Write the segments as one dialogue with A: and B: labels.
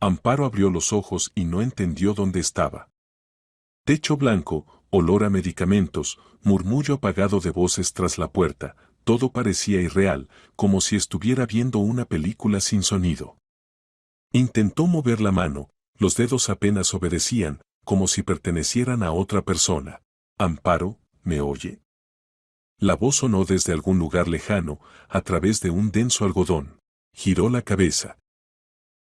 A: Amparo abrió los ojos y no entendió dónde estaba. Techo blanco, olor a medicamentos, murmullo apagado de voces tras la puerta, todo parecía irreal, como si estuviera viendo una película sin sonido. Intentó mover la mano, los dedos apenas obedecían, como si pertenecieran a otra persona. Amparo, ¿me oye? La voz sonó desde algún lugar lejano, a través de un denso algodón. Giró la cabeza.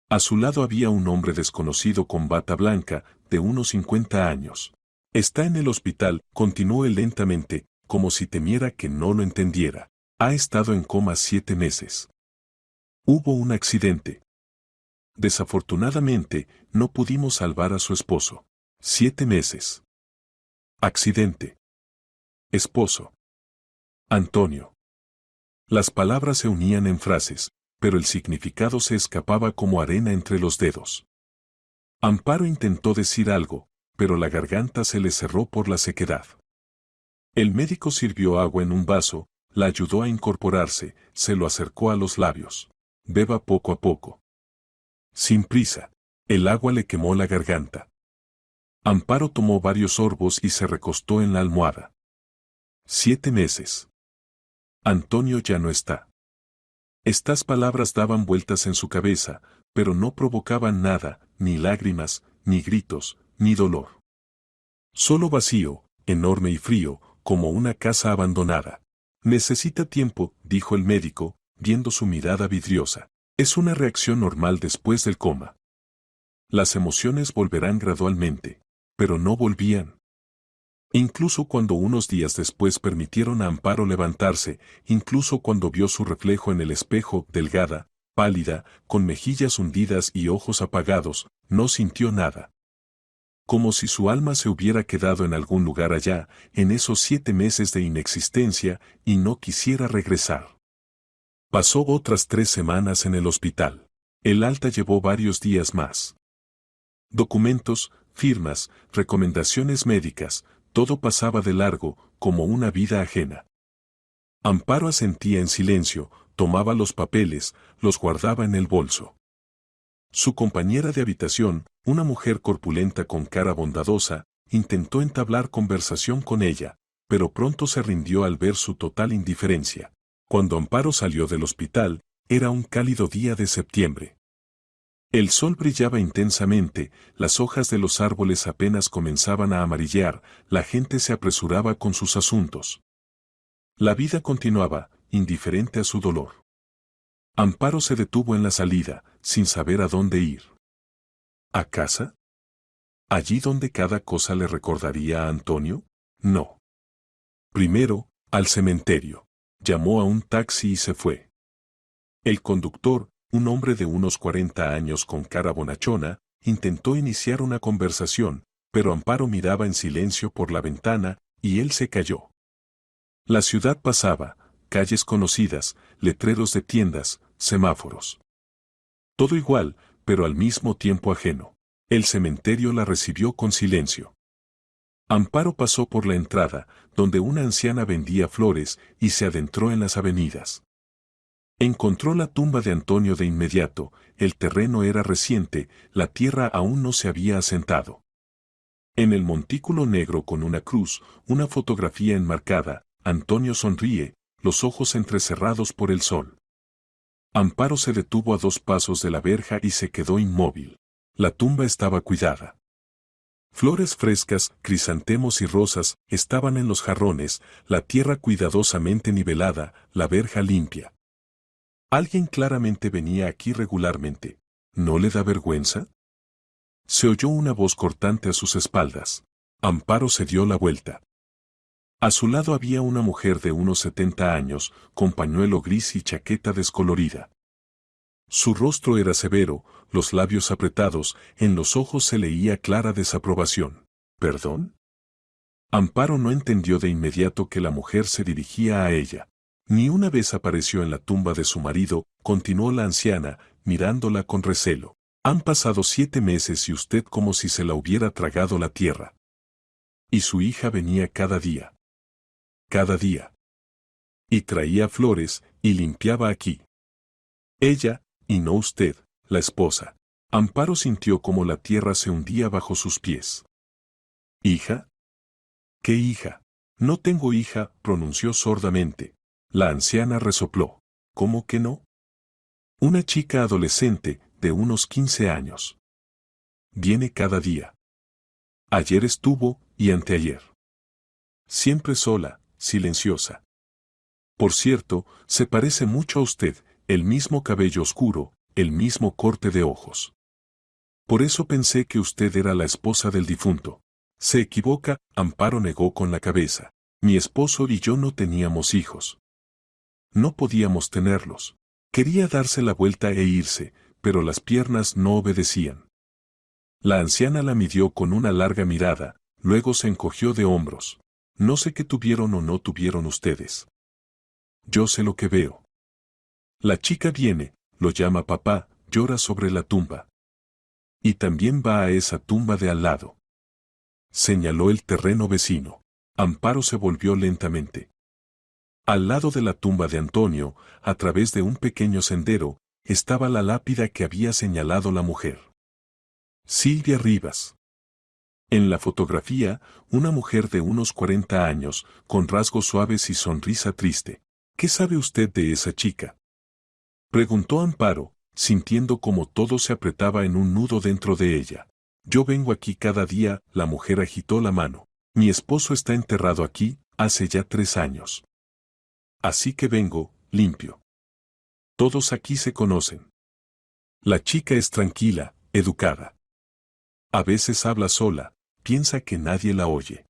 A: A su lado había un hombre desconocido con bata blanca, de unos 50 años. Está en el hospital, continuó él lentamente, como si temiera que no lo entendiera. Ha estado en coma 7 meses. Hubo un accidente. Desafortunadamente, no pudimos salvar a su esposo. 7 meses. Accidente. Esposo. Antonio. Las palabras se unían en frases, pero el significado se escapaba como arena entre los dedos. Amparo intentó decir algo, pero la garganta se le cerró por la sequedad. El médico sirvió agua en un vaso, la ayudó a incorporarse, se lo acercó a los labios. Beba poco a poco. Sin prisa. El agua le quemó la garganta. Amparo tomó varios sorbos y se recostó en la almohada. 7 meses. Antonio ya no está. Estas palabras daban vueltas en su cabeza, pero no provocaban nada, ni lágrimas, ni gritos, ni dolor. Solo vacío, enorme y frío, como una casa abandonada. Necesita tiempo, dijo el médico, viendo su mirada vidriosa. Es una reacción normal después del coma. Las emociones volverán gradualmente. Pero no volvían. Incluso cuando unos días después permitieron a Amparo levantarse, incluso cuando vio su reflejo en el espejo, delgada, pálida, con mejillas hundidas y ojos apagados, no sintió nada. Como si su alma se hubiera quedado en algún lugar allá, en esos 7 meses de inexistencia, y no quisiera regresar. Pasó otras 3 semanas en el hospital. El alta llevó varios días más. Documentos, firmas, recomendaciones médicas, todo pasaba de largo, como una vida ajena. Amparo asentía en silencio, tomaba los papeles, los guardaba en el bolso. Su compañera de habitación, una mujer corpulenta con cara bondadosa, intentó entablar conversación con ella, pero pronto se rindió al ver su total indiferencia. Cuando Amparo salió del hospital, era un cálido día de septiembre. El sol brillaba intensamente, las hojas de los árboles apenas comenzaban a amarillar, la gente se apresuraba con sus asuntos. La vida continuaba, indiferente a su dolor. Amparo se detuvo en la salida, sin saber a dónde ir. ¿A casa? ¿Allí donde cada cosa le recordaría a Antonio? No. Primero, al cementerio. Llamó a un taxi y se fue. El conductor, un hombre de unos 40 años con cara bonachona, intentó iniciar una conversación, pero Amparo miraba en silencio por la ventana, y él se calló. La ciudad pasaba, calles conocidas, letreros de tiendas, semáforos. Todo igual, pero al mismo tiempo ajeno. El cementerio la recibió con silencio. Amparo pasó por la entrada, donde una anciana vendía flores, y se adentró en las avenidas. Encontró la tumba de Antonio de inmediato, el terreno era reciente, la tierra aún no se había asentado. En el montículo negro con una cruz, una fotografía enmarcada, Antonio sonríe, los ojos entrecerrados por el sol. Amparo se detuvo a 2 pasos de la verja y se quedó inmóvil. La tumba estaba cuidada. Flores frescas, crisantemos y rosas, estaban en los jarrones, la tierra cuidadosamente nivelada, la verja limpia. Alguien claramente venía aquí regularmente. ¿No le da vergüenza? Se oyó una voz cortante a sus espaldas. Amparo se dio la vuelta. A su lado había una mujer de unos 70 años, con pañuelo gris y chaqueta descolorida. Su rostro era severo, los labios apretados, en los ojos se leía clara desaprobación. ¿Perdón? Amparo no entendió de inmediato que la mujer se dirigía a ella. Ni una vez apareció en la tumba de su marido, continuó la anciana, mirándola con recelo. Han pasado 7 meses y usted como si se la hubiera tragado la tierra. Y su hija venía cada día. Cada día. Y traía flores, y limpiaba aquí. Ella, y no usted, la esposa. Amparo sintió como la tierra se hundía bajo sus pies. ¿Hija? ¿Qué hija? No tengo hija, pronunció sordamente. La anciana resopló. ¿Cómo que no? Una chica adolescente, de unos 15 años. Viene cada día. Ayer estuvo, y anteayer. Siempre sola, silenciosa. Por cierto, se parece mucho a usted, el mismo cabello oscuro, el mismo corte de ojos. Por eso pensé que usted era la esposa del difunto. Se equivoca, Amparo negó con la cabeza. Mi esposo y yo no teníamos hijos. No podíamos tenerlos. Quería darse la vuelta e irse, pero las piernas no obedecían. La anciana la midió con una larga mirada, luego se encogió de hombros. No sé qué tuvieron o no tuvieron ustedes. Yo sé lo que veo. La chica viene, lo llama papá, llora sobre la tumba. Y también va a esa tumba de al lado. Señaló el terreno vecino. Amparo se volvió lentamente. Al lado de la tumba de Antonio, a través de un pequeño sendero, estaba la lápida que había señalado la mujer. Silvia Rivas. En la fotografía, una mujer de unos 40 años, con rasgos suaves y sonrisa triste. ¿Qué sabe usted de esa chica? Preguntó Amparo, sintiendo como todo se apretaba en un nudo dentro de ella. Yo vengo aquí cada día, la mujer agitó la mano. Mi esposo está enterrado aquí, hace ya 3 años. Así que vengo, limpio. Todos aquí se conocen. La chica es tranquila, educada. A veces habla sola, piensa que nadie la oye.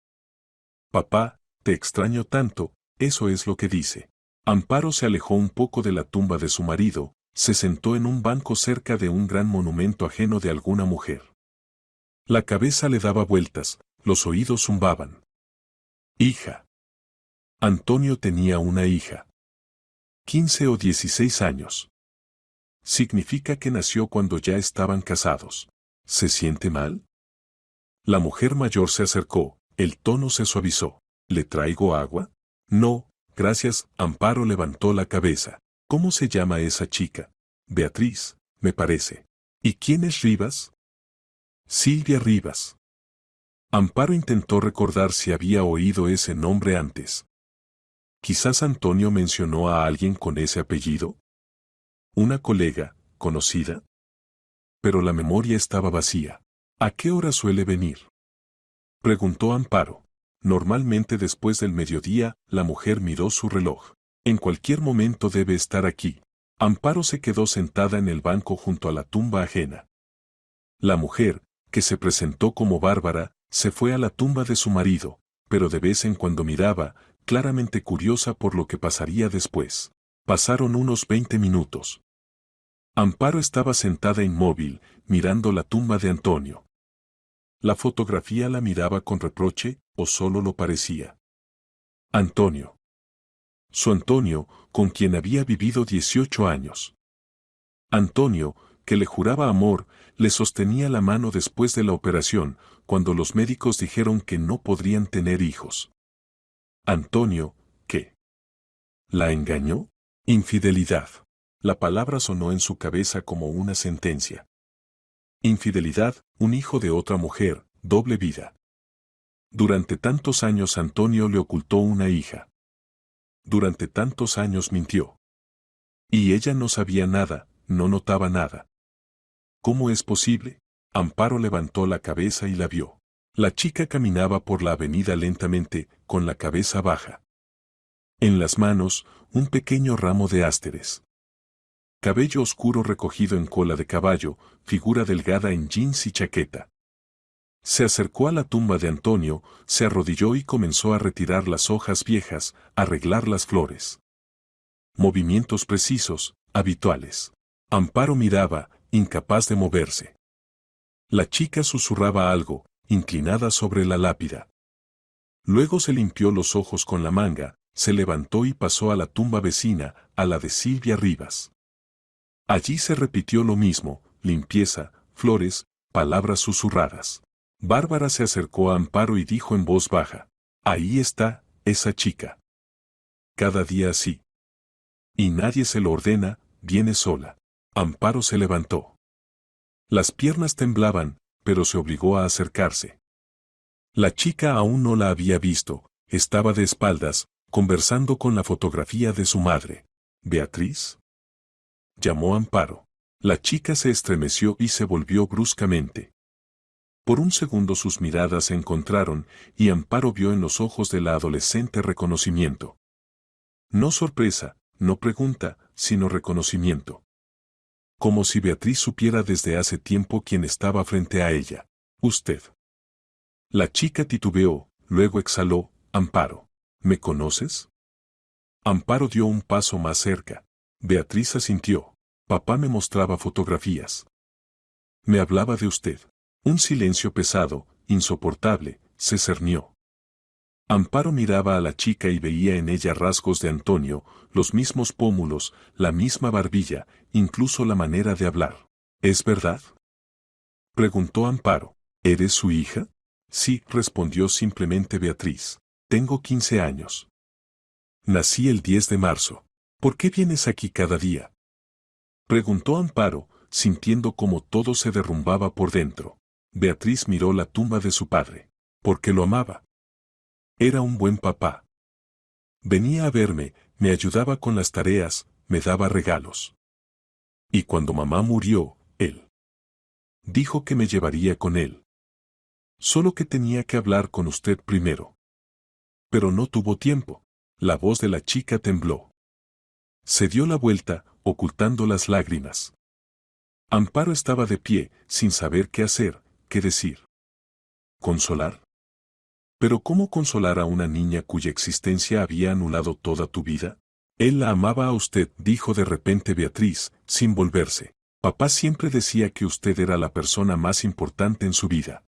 A: Papá, te extraño tanto, eso es lo que dice. Amparo se alejó un poco de la tumba de su marido, se sentó en un banco cerca de un gran monumento ajeno de alguna mujer. La cabeza le daba vueltas, los oídos zumbaban. Hija. Antonio tenía una hija. 15 o 16 años. Significa que nació cuando ya estaban casados. ¿Se siente mal? La mujer mayor se acercó, el tono se suavizó. ¿Le traigo agua? No, gracias. Amparo levantó la cabeza. ¿Cómo se llama esa chica? Beatriz, me parece. ¿Y quién es Rivas? Silvia Rivas. Amparo intentó recordar si había oído ese nombre antes. Quizás Antonio mencionó a alguien con ese apellido. ¿Una colega, conocida? Pero la memoria estaba vacía. ¿A qué hora suele venir? Preguntó Amparo. Normalmente después del mediodía, la mujer miró su reloj. En cualquier momento debe estar aquí. Amparo se quedó sentada en el banco junto a la tumba ajena. La mujer, que se presentó como Bárbara, se fue a la tumba de su marido, pero de vez en cuando miraba, claramente curiosa por lo que pasaría después. Pasaron unos 20 minutos. Amparo estaba sentada inmóvil, mirando la tumba de Antonio. ¿La fotografía la miraba con reproche, o solo lo parecía? Antonio. Su Antonio, con quien había vivido 18 años. Antonio, que le juraba amor, le sostenía la mano después de la operación, cuando los médicos dijeron que no podrían tener hijos. Antonio, ¿qué? ¿La engañó? Infidelidad. La palabra sonó en su cabeza como una sentencia. Infidelidad, un hijo de otra mujer, doble vida. Durante tantos años Antonio le ocultó una hija. Durante tantos años mintió. Y ella no sabía nada, no notaba nada. ¿Cómo es posible? Amparo levantó la cabeza y la vio. La chica caminaba por la avenida lentamente, con la cabeza baja. En las manos, un pequeño ramo de ásteres. Cabello oscuro recogido en cola de caballo, figura delgada en jeans y chaqueta. Se acercó a la tumba de Antonio, se arrodilló y comenzó a retirar las hojas viejas, a arreglar las flores. Movimientos precisos, habituales. Amparo miraba, incapaz de moverse. La chica susurraba algo, inclinada sobre la lápida. Luego se limpió los ojos con la manga, se levantó y pasó a la tumba vecina, a la de Silvia Rivas. Allí se repitió lo mismo, limpieza, flores, palabras susurradas. Bárbara se acercó a Amparo y dijo en voz baja, ahí está, esa chica. Cada día así. Y nadie se lo ordena, viene sola. Amparo se levantó. Las piernas temblaban, pero se obligó a acercarse. La chica aún no la había visto, estaba de espaldas, conversando con la fotografía de su madre. ¿Beatriz? Llamó Amparo. La chica se estremeció y se volvió bruscamente. Por un segundo sus miradas se encontraron y Amparo vio en los ojos de la adolescente reconocimiento. No sorpresa, no pregunta, sino reconocimiento. Como si Beatriz supiera desde hace tiempo quién estaba frente a ella. Usted. La chica titubeó, luego exhaló, Amparo. ¿Me conoces? Amparo dio un paso más cerca. Beatriz asintió. Papá me mostraba fotografías. Me hablaba de usted. Un silencio pesado, insoportable, se cernió. Amparo miraba a la chica y veía en ella rasgos de Antonio, los mismos pómulos, la misma barbilla, incluso la manera de hablar. ¿Es verdad? Preguntó Amparo. ¿Eres su hija? Sí, respondió simplemente Beatriz. Tengo 15 años. Nací el 10 de marzo. ¿Por qué vienes aquí cada día? Preguntó Amparo, sintiendo como todo se derrumbaba por dentro. Beatriz miró la tumba de su padre. Porque lo amaba. Era un buen papá. Venía a verme, me ayudaba con las tareas, me daba regalos. Y cuando mamá murió, él dijo que me llevaría con él. Solo que tenía que hablar con usted primero. Pero no tuvo tiempo. La voz de la chica tembló. Se dio la vuelta, ocultando las lágrimas. Amparo estaba de pie, sin saber qué hacer, qué decir. ¿Consolar? Pero ¿cómo consolar a una niña cuya existencia había anulado toda tu vida? Él la amaba a usted, dijo de repente Beatriz, sin volverse. Papá siempre decía que usted era la persona más importante en su vida.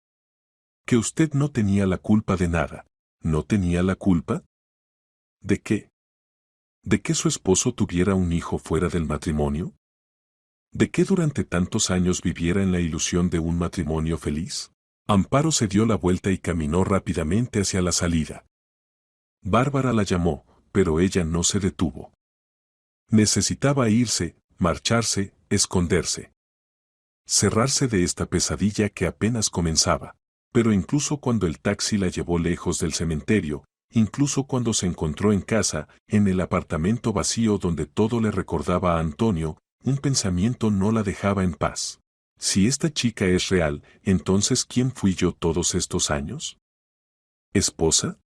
A: Que usted no tenía la culpa de nada. ¿No tenía la culpa? ¿De qué? ¿De que su esposo tuviera un hijo fuera del matrimonio? ¿De que durante tantos años viviera en la ilusión de un matrimonio feliz? Amparo se dio la vuelta y caminó rápidamente hacia la salida. Bárbara la llamó, pero ella no se detuvo. Necesitaba irse, marcharse, esconderse. Cerrarse de esta pesadilla que apenas comenzaba. Pero incluso cuando el taxi la llevó lejos del cementerio, incluso cuando se encontró en casa, en el apartamento vacío donde todo le recordaba a Antonio, un pensamiento no la dejaba en paz. Si esta chica es real, entonces ¿quién fui yo todos estos años? ¿Esposa?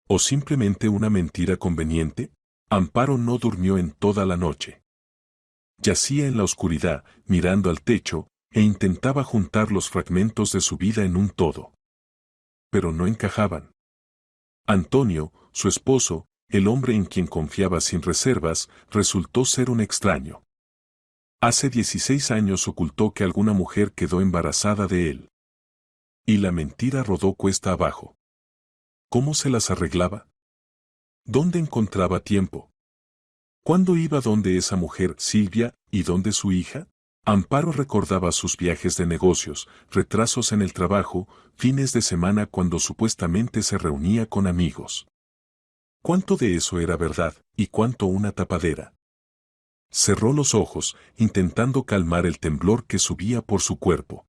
A: ¿O simplemente una mentira conveniente? Amparo no durmió en toda la noche. Yacía en la oscuridad, mirando al techo, e intentaba juntar los fragmentos de su vida en un todo. Pero no encajaban. Antonio, su esposo, el hombre en quien confiaba sin reservas, resultó ser un extraño. Hace 16 años ocultó que alguna mujer quedó embarazada de él. Y la mentira rodó cuesta abajo. ¿Cómo se las arreglaba? ¿Dónde encontraba tiempo? ¿Cuándo iba donde esa mujer, Silvia, y donde su hija? Amparo recordaba sus viajes de negocios, retrasos en el trabajo, fines de semana cuando supuestamente se reunía con amigos. ¿Cuánto de eso era verdad, y cuánto una tapadera? Cerró los ojos, intentando calmar el temblor que subía por su cuerpo.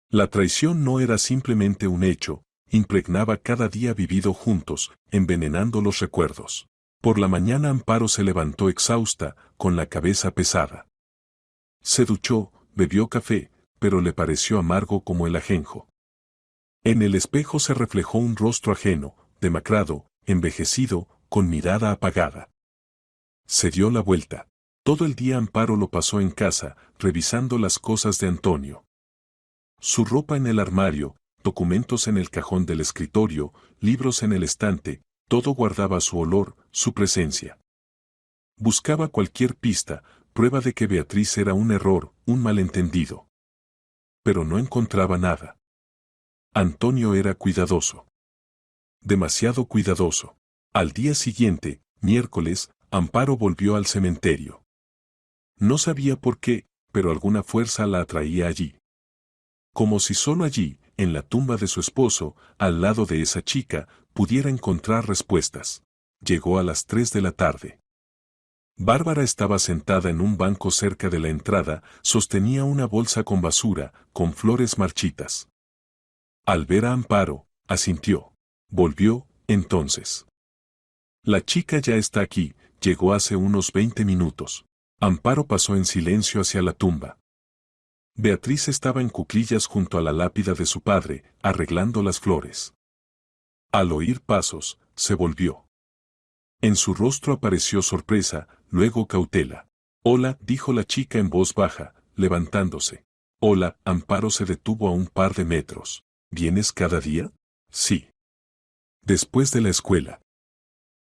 A: La traición no era simplemente un hecho, impregnaba cada día vivido juntos, envenenando los recuerdos. Por la mañana Amparo se levantó exhausta, con la cabeza pesada. Se duchó, bebió café, pero le pareció amargo como el ajenjo. En el espejo se reflejó un rostro ajeno, demacrado, envejecido, con mirada apagada. Se dio la vuelta. Todo el día Amparo lo pasó en casa, revisando las cosas de Antonio. Su ropa en el armario, documentos en el cajón del escritorio, libros en el estante, todo guardaba su olor, su presencia. Buscaba cualquier pista, prueba de que Beatriz era un error, un malentendido. Pero no encontraba nada. Antonio era cuidadoso. Demasiado cuidadoso. Al día siguiente, miércoles, Amparo volvió al cementerio. No sabía por qué, pero alguna fuerza la atraía allí. Como si solo allí, en la tumba de su esposo, al lado de esa chica, pudiera encontrar respuestas. Llegó a las 3 de la tarde. Bárbara estaba sentada en un banco cerca de la entrada, sostenía una bolsa con basura, con flores marchitas. Al ver a Amparo, asintió. Volvió, entonces. La chica ya está aquí, llegó hace unos 20 minutos. Amparo pasó en silencio hacia la tumba. Beatriz estaba en cuclillas junto a la lápida de su padre, arreglando las flores. Al oír pasos, se volvió. En su rostro apareció sorpresa, luego cautela. Hola, dijo la chica en voz baja, levantándose. Hola, Amparo se detuvo a un par de metros. ¿Vienes cada día? Sí. Después de la escuela.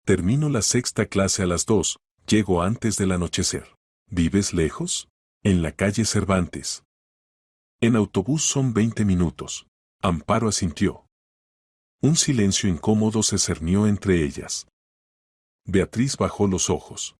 A: Termino la sexta clase a las 2, llego antes del anochecer. ¿Vives lejos? En la calle Cervantes. En autobús son 20 minutos. Amparo asintió. Un silencio incómodo se cernió entre ellas. Beatriz bajó los ojos.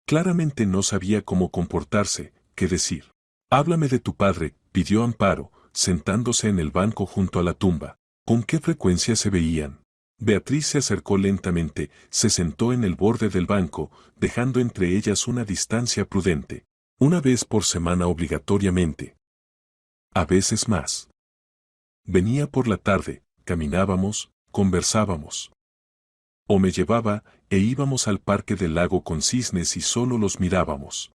A: Claramente no sabía cómo comportarse, qué decir. Háblame de tu padre, pidió Amparo, sentándose en el banco junto a la tumba. ¿Con qué frecuencia se veían? Beatriz se acercó lentamente, se sentó en el borde del banco, dejando entre ellas una distancia prudente. Una vez por semana obligatoriamente. A veces más. Venía por la tarde, caminábamos, conversábamos. O me llevaba, e íbamos al parque del lago con cisnes y solo los mirábamos.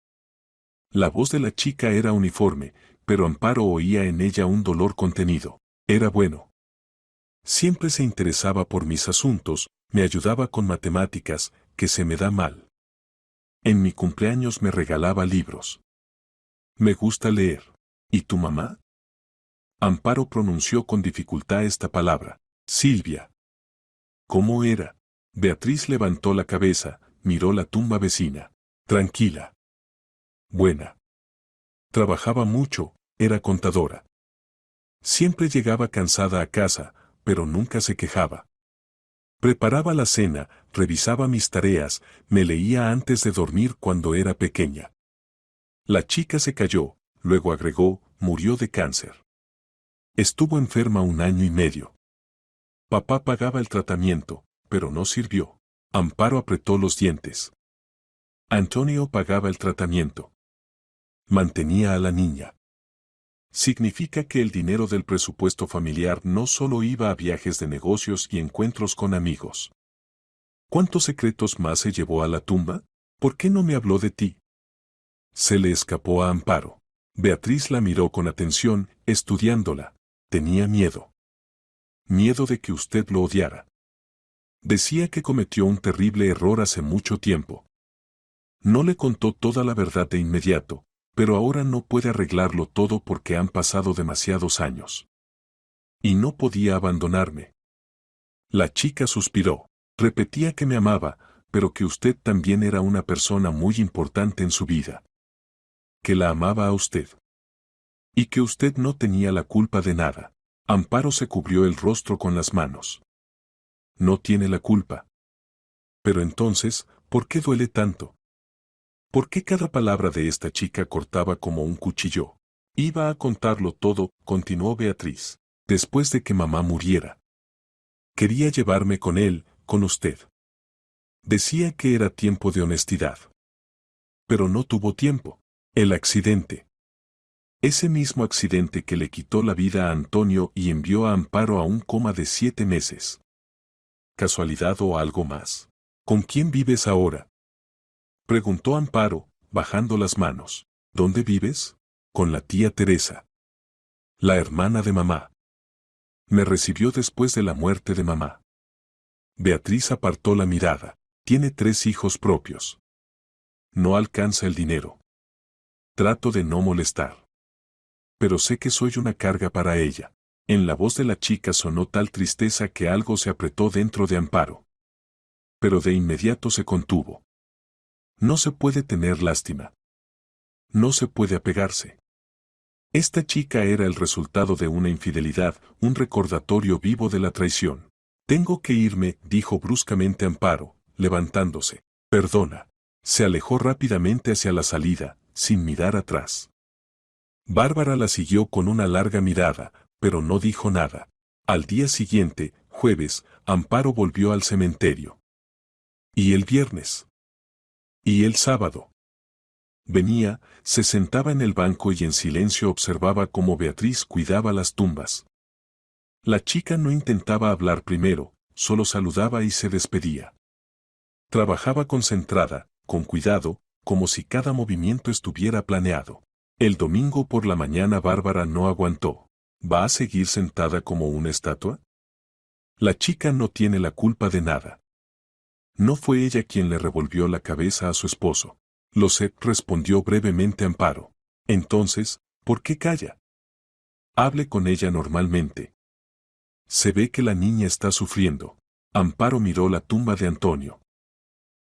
A: La voz de la chica era uniforme, pero Amparo oía en ella un dolor contenido. Era bueno. Siempre se interesaba por mis asuntos, me ayudaba con matemáticas, que se me da mal. En mi cumpleaños me regalaba libros. Me gusta leer. ¿Y tu mamá? Amparo pronunció con dificultad esta palabra. Silvia. ¿Cómo era? Beatriz levantó la cabeza, miró la tumba vecina. Tranquila. Buena. Trabajaba mucho, era contadora. Siempre llegaba cansada a casa, pero nunca se quejaba. Preparaba la cena, revisaba mis tareas, me leía antes de dormir cuando era pequeña. La chica se calló, luego agregó, murió de cáncer. Estuvo enferma 1 año y medio. Papá pagaba el tratamiento, pero no sirvió. Amparo apretó los dientes. Antonio pagaba el tratamiento. Mantenía a la niña. Significa que el dinero del presupuesto familiar no solo iba a viajes de negocios y encuentros con amigos. ¿Cuántos secretos más se llevó a la tumba? ¿Por qué no me habló de ti? Se le escapó a Amparo. Beatriz la miró con atención, estudiándola. Tenía miedo. Miedo de que usted lo odiara. Decía que cometió un terrible error hace mucho tiempo. No le contó toda la verdad de inmediato, pero ahora no puede arreglarlo todo porque han pasado demasiados años. Y no podía abandonarme. La chica suspiró. Repetía que me amaba, pero que usted también era una persona muy importante en su vida. Que la amaba a usted. Y que usted no tenía la culpa de nada. Amparo se cubrió el rostro con las manos. No tiene la culpa. Pero entonces, ¿por qué duele tanto? ¿Por qué cada palabra de esta chica cortaba como un cuchillo? Iba a contarlo todo, continuó Beatriz, después de que mamá muriera. Quería llevarme con él, con usted. Decía que era tiempo de honestidad. Pero no tuvo tiempo. El accidente. Ese mismo accidente que le quitó la vida a Antonio y envió a Amparo a un coma de 7 meses. ¿Casualidad o algo más? ¿Con quién vives ahora? Preguntó Amparo, bajando las manos. ¿Dónde vives? Con la tía Teresa. La hermana de mamá. Me recibió después de la muerte de mamá. Beatriz apartó la mirada. Tiene 3 hijos propios. No alcanza el dinero. Trato de no molestar. Pero sé que soy una carga para ella. En la voz de la chica sonó tal tristeza que algo se apretó dentro de Amparo. Pero de inmediato se contuvo. No se puede tener lástima. No se puede apegarse. Esta chica era el resultado de una infidelidad, un recordatorio vivo de la traición. Tengo que irme, dijo bruscamente Amparo, levantándose. Perdona. Se alejó rápidamente hacia la salida, sin mirar atrás. Bárbara la siguió con una larga mirada, pero no dijo nada. Al día siguiente, jueves, Amparo volvió al cementerio. ¿Y el viernes? Y el sábado. Venía, se sentaba en el banco y en silencio observaba cómo Beatriz cuidaba las tumbas. La chica no intentaba hablar primero, solo saludaba y se despedía. Trabajaba concentrada, con cuidado, como si cada movimiento estuviera planeado. El domingo por la mañana Bárbara no aguantó. ¿Va a seguir sentada como una estatua? La chica no tiene la culpa de nada. No fue ella quien le revolvió la cabeza a su esposo. Lo sé, respondió brevemente Amparo. Entonces, ¿por qué calla? Hable con ella normalmente. Se ve que la niña está sufriendo. Amparo miró la tumba de Antonio.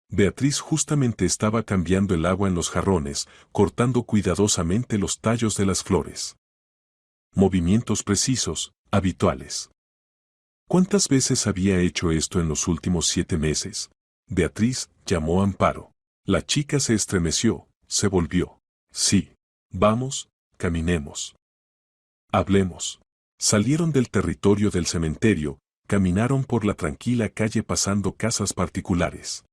A: Beatriz justamente estaba cambiando el agua en los jarrones, cortando cuidadosamente los tallos de las flores. Movimientos precisos, habituales. ¿Cuántas veces había hecho esto en los últimos 7 meses? Beatriz llamó a Amparo. La chica se estremeció, se volvió. Sí. Vamos, caminemos. Hablemos. Salieron del territorio del cementerio, caminaron por la tranquila calle pasando casas particulares.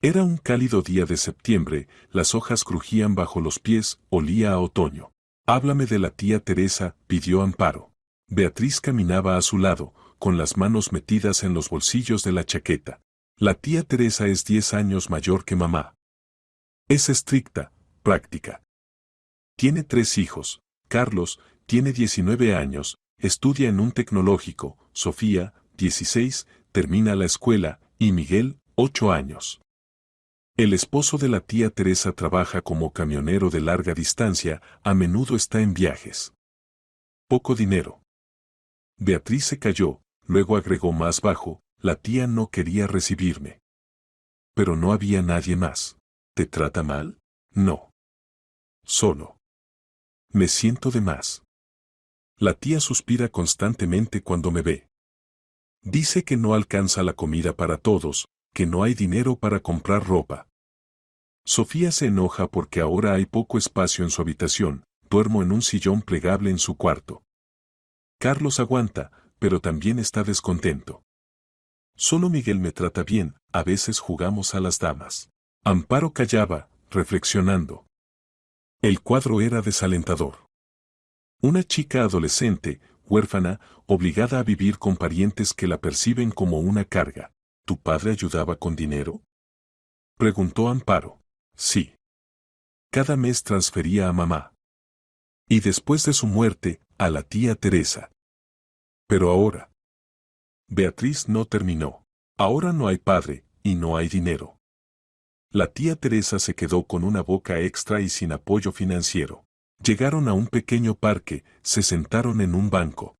A: Era un cálido día de septiembre, las hojas crujían bajo los pies, olía a otoño. Háblame de la tía Teresa, pidió Amparo. Beatriz caminaba a su lado, con las manos metidas en los bolsillos de la chaqueta. La tía Teresa es 10 años mayor que mamá. Es estricta, práctica. Tiene 3 hijos. Carlos, tiene 19 años, estudia en un tecnológico, Sofía, 16, termina la escuela, y Miguel, 8 años. El esposo de la tía Teresa trabaja como camionero de larga distancia, a menudo está en viajes. Poco dinero. Beatriz se calló, luego agregó más bajo, la tía no quería recibirme. Pero no había nadie más. ¿Te trata mal? No. Solo. Me siento de más. La tía suspira constantemente cuando me ve. Dice que no alcanza la comida para todos, que no hay dinero para comprar ropa. Sofía se enoja porque ahora hay poco espacio en su habitación, duermo en un sillón plegable en su cuarto. Carlos aguanta, pero también está descontento. Solo Miguel me trata bien, a veces jugamos a las damas. Amparo callaba, reflexionando. El cuadro era desalentador. Una chica adolescente, huérfana, obligada a vivir con parientes que la perciben como una carga. ¿Tu padre ayudaba con dinero? Preguntó Amparo. Sí. Cada mes transfería a mamá. Y después de su muerte, a la tía Teresa. Pero ahora. Beatriz no terminó. Ahora no hay padre, y no hay dinero. La tía Teresa se quedó con una boca extra y sin apoyo financiero. Llegaron a un pequeño parque, se sentaron en un banco.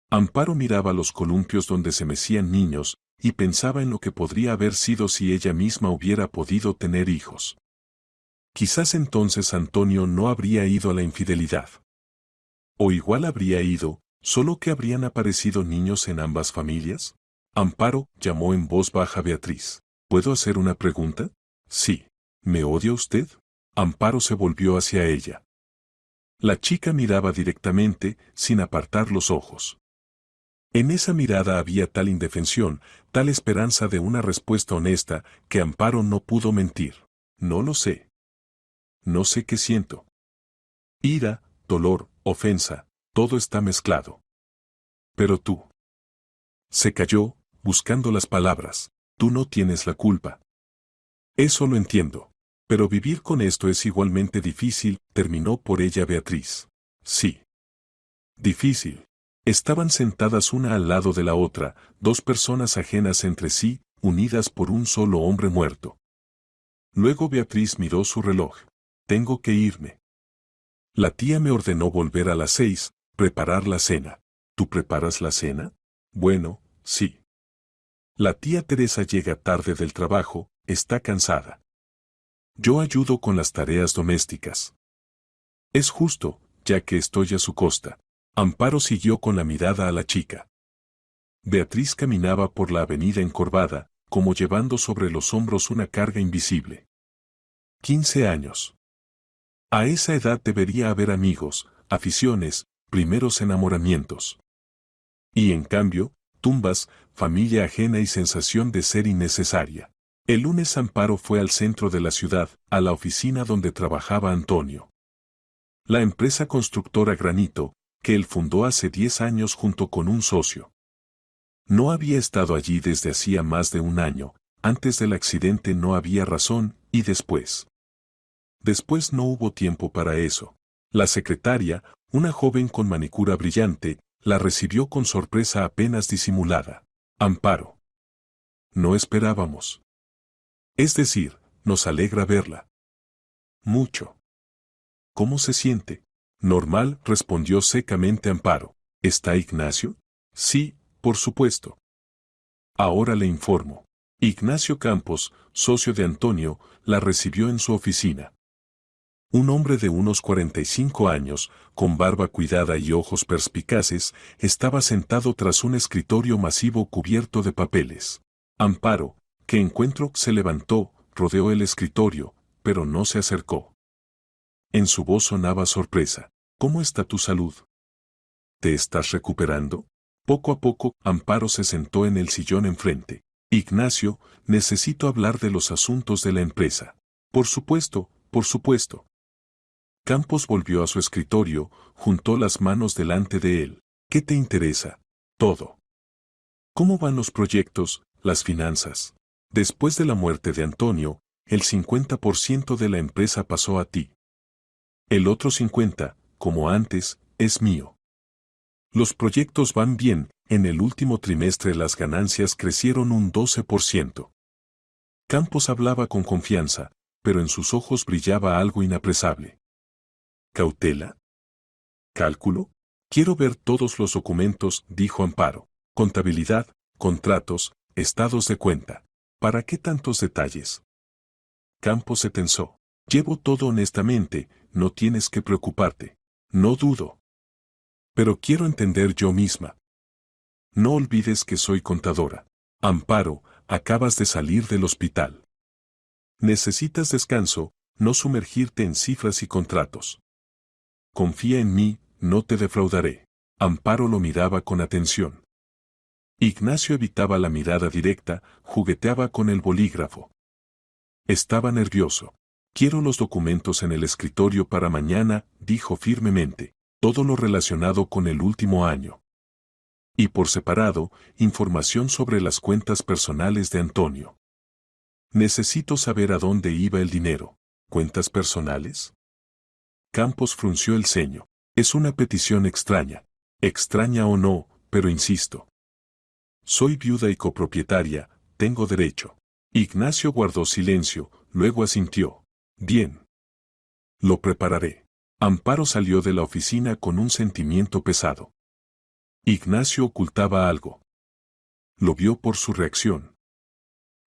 A: Amparo miraba los columpios donde se mecían niños, y pensaba en lo que podría haber sido si ella misma hubiera podido tener hijos. Quizás entonces Antonio no habría ido a la infidelidad. O igual habría ido, solo que habrían aparecido niños en ambas familias. Amparo, llamó en voz baja Beatriz. ¿Puedo hacer una pregunta? Sí. ¿Me odia usted? Amparo se volvió hacia ella. La chica miraba directamente, sin apartar los ojos. En esa mirada había tal indefensión, tal esperanza de una respuesta honesta, que Amparo no pudo mentir. No lo sé. No sé qué siento. Ira, dolor, ofensa, todo está mezclado. Pero tú. Se calló, buscando las palabras. Tú no tienes la culpa. Eso lo entiendo. Pero vivir con esto es igualmente difícil, terminó por ella Beatriz. Sí. Difícil. Estaban sentadas una al lado de la otra, 2 personas ajenas entre sí, unidas por un solo hombre muerto. Luego Beatriz miró su reloj. Tengo que irme. La tía me ordenó volver a las 6, preparar la cena. ¿Tú preparas la cena? Bueno, sí. La tía Teresa llega tarde del trabajo, está cansada. Yo ayudo con las tareas domésticas. Es justo, ya que estoy a su costa. Amparo siguió con la mirada a la chica. Beatriz caminaba por la avenida encorvada, como llevando sobre los hombros una carga invisible. 15 años. A esa edad debería haber amigos, aficiones, primeros enamoramientos. Y en cambio, tumbas, familia ajena y sensación de ser innecesaria. El lunes Amparo fue al centro de la ciudad, a la oficina donde trabajaba Antonio. La empresa constructora Granito, que él fundó hace 10 años junto con un socio. No había estado allí desde hacía más de un año, antes del accidente no había razón, y después. Después no hubo tiempo para eso. La secretaria, una joven con manicura brillante, la recibió con sorpresa apenas disimulada. Amparo. No esperábamos. Es decir, nos alegra verla. Mucho. ¿Cómo se siente? Normal, respondió secamente Amparo. ¿Está Ignacio? Sí, por supuesto. Ahora le informo. Ignacio Campos, socio de Antonio, la recibió en su oficina. Un hombre de unos 45 años, con barba cuidada y ojos perspicaces, estaba sentado tras un escritorio masivo cubierto de papeles. Amparo, que encuentro, se levantó, rodeó el escritorio, pero no se acercó. En su voz sonaba sorpresa. ¿Cómo está tu salud? ¿Te estás recuperando? Poco a poco, Amparo se sentó en el sillón enfrente. Ignacio, necesito hablar de los asuntos de la empresa. Por supuesto, por supuesto. Campos volvió a su escritorio, juntó las manos delante de él. ¿Qué te interesa? Todo. ¿Cómo van los proyectos, las finanzas? Después de la muerte de Antonio, el 50% de la empresa pasó a ti. El otro 50%, como antes, es mío. Los proyectos van bien, en el último trimestre las ganancias crecieron un 12%. Campos hablaba con confianza, pero en sus ojos brillaba algo inapresable. ¿Cautela? ¿Cálculo? Quiero ver todos los documentos, dijo Amparo. Contabilidad, contratos, estados de cuenta. ¿Para qué tantos detalles? Campos se tensó. Llevo todo honestamente, no tienes que preocuparte. No dudo. Pero quiero entender yo misma. No olvides que soy contadora. Amparo, acabas de salir del hospital. Necesitas descanso, no sumergirte en cifras y contratos. Confía en mí, no te defraudaré. Amparo lo miraba con atención. Ignacio evitaba la mirada directa, jugueteaba con el bolígrafo. Estaba nervioso. Quiero los documentos en el escritorio para mañana, dijo firmemente. Todo lo relacionado con el último año. Y por separado, información sobre las cuentas personales de Antonio. Necesito saber a dónde iba el dinero. ¿Cuentas personales? Campos frunció el ceño. Es una petición extraña. Extraña o no, pero insisto. Soy viuda y copropietaria, tengo derecho. Ignacio guardó silencio, luego asintió. Bien. Lo prepararé. Amparo salió de la oficina con un sentimiento pesado. Ignacio ocultaba algo. Lo vio por su reacción.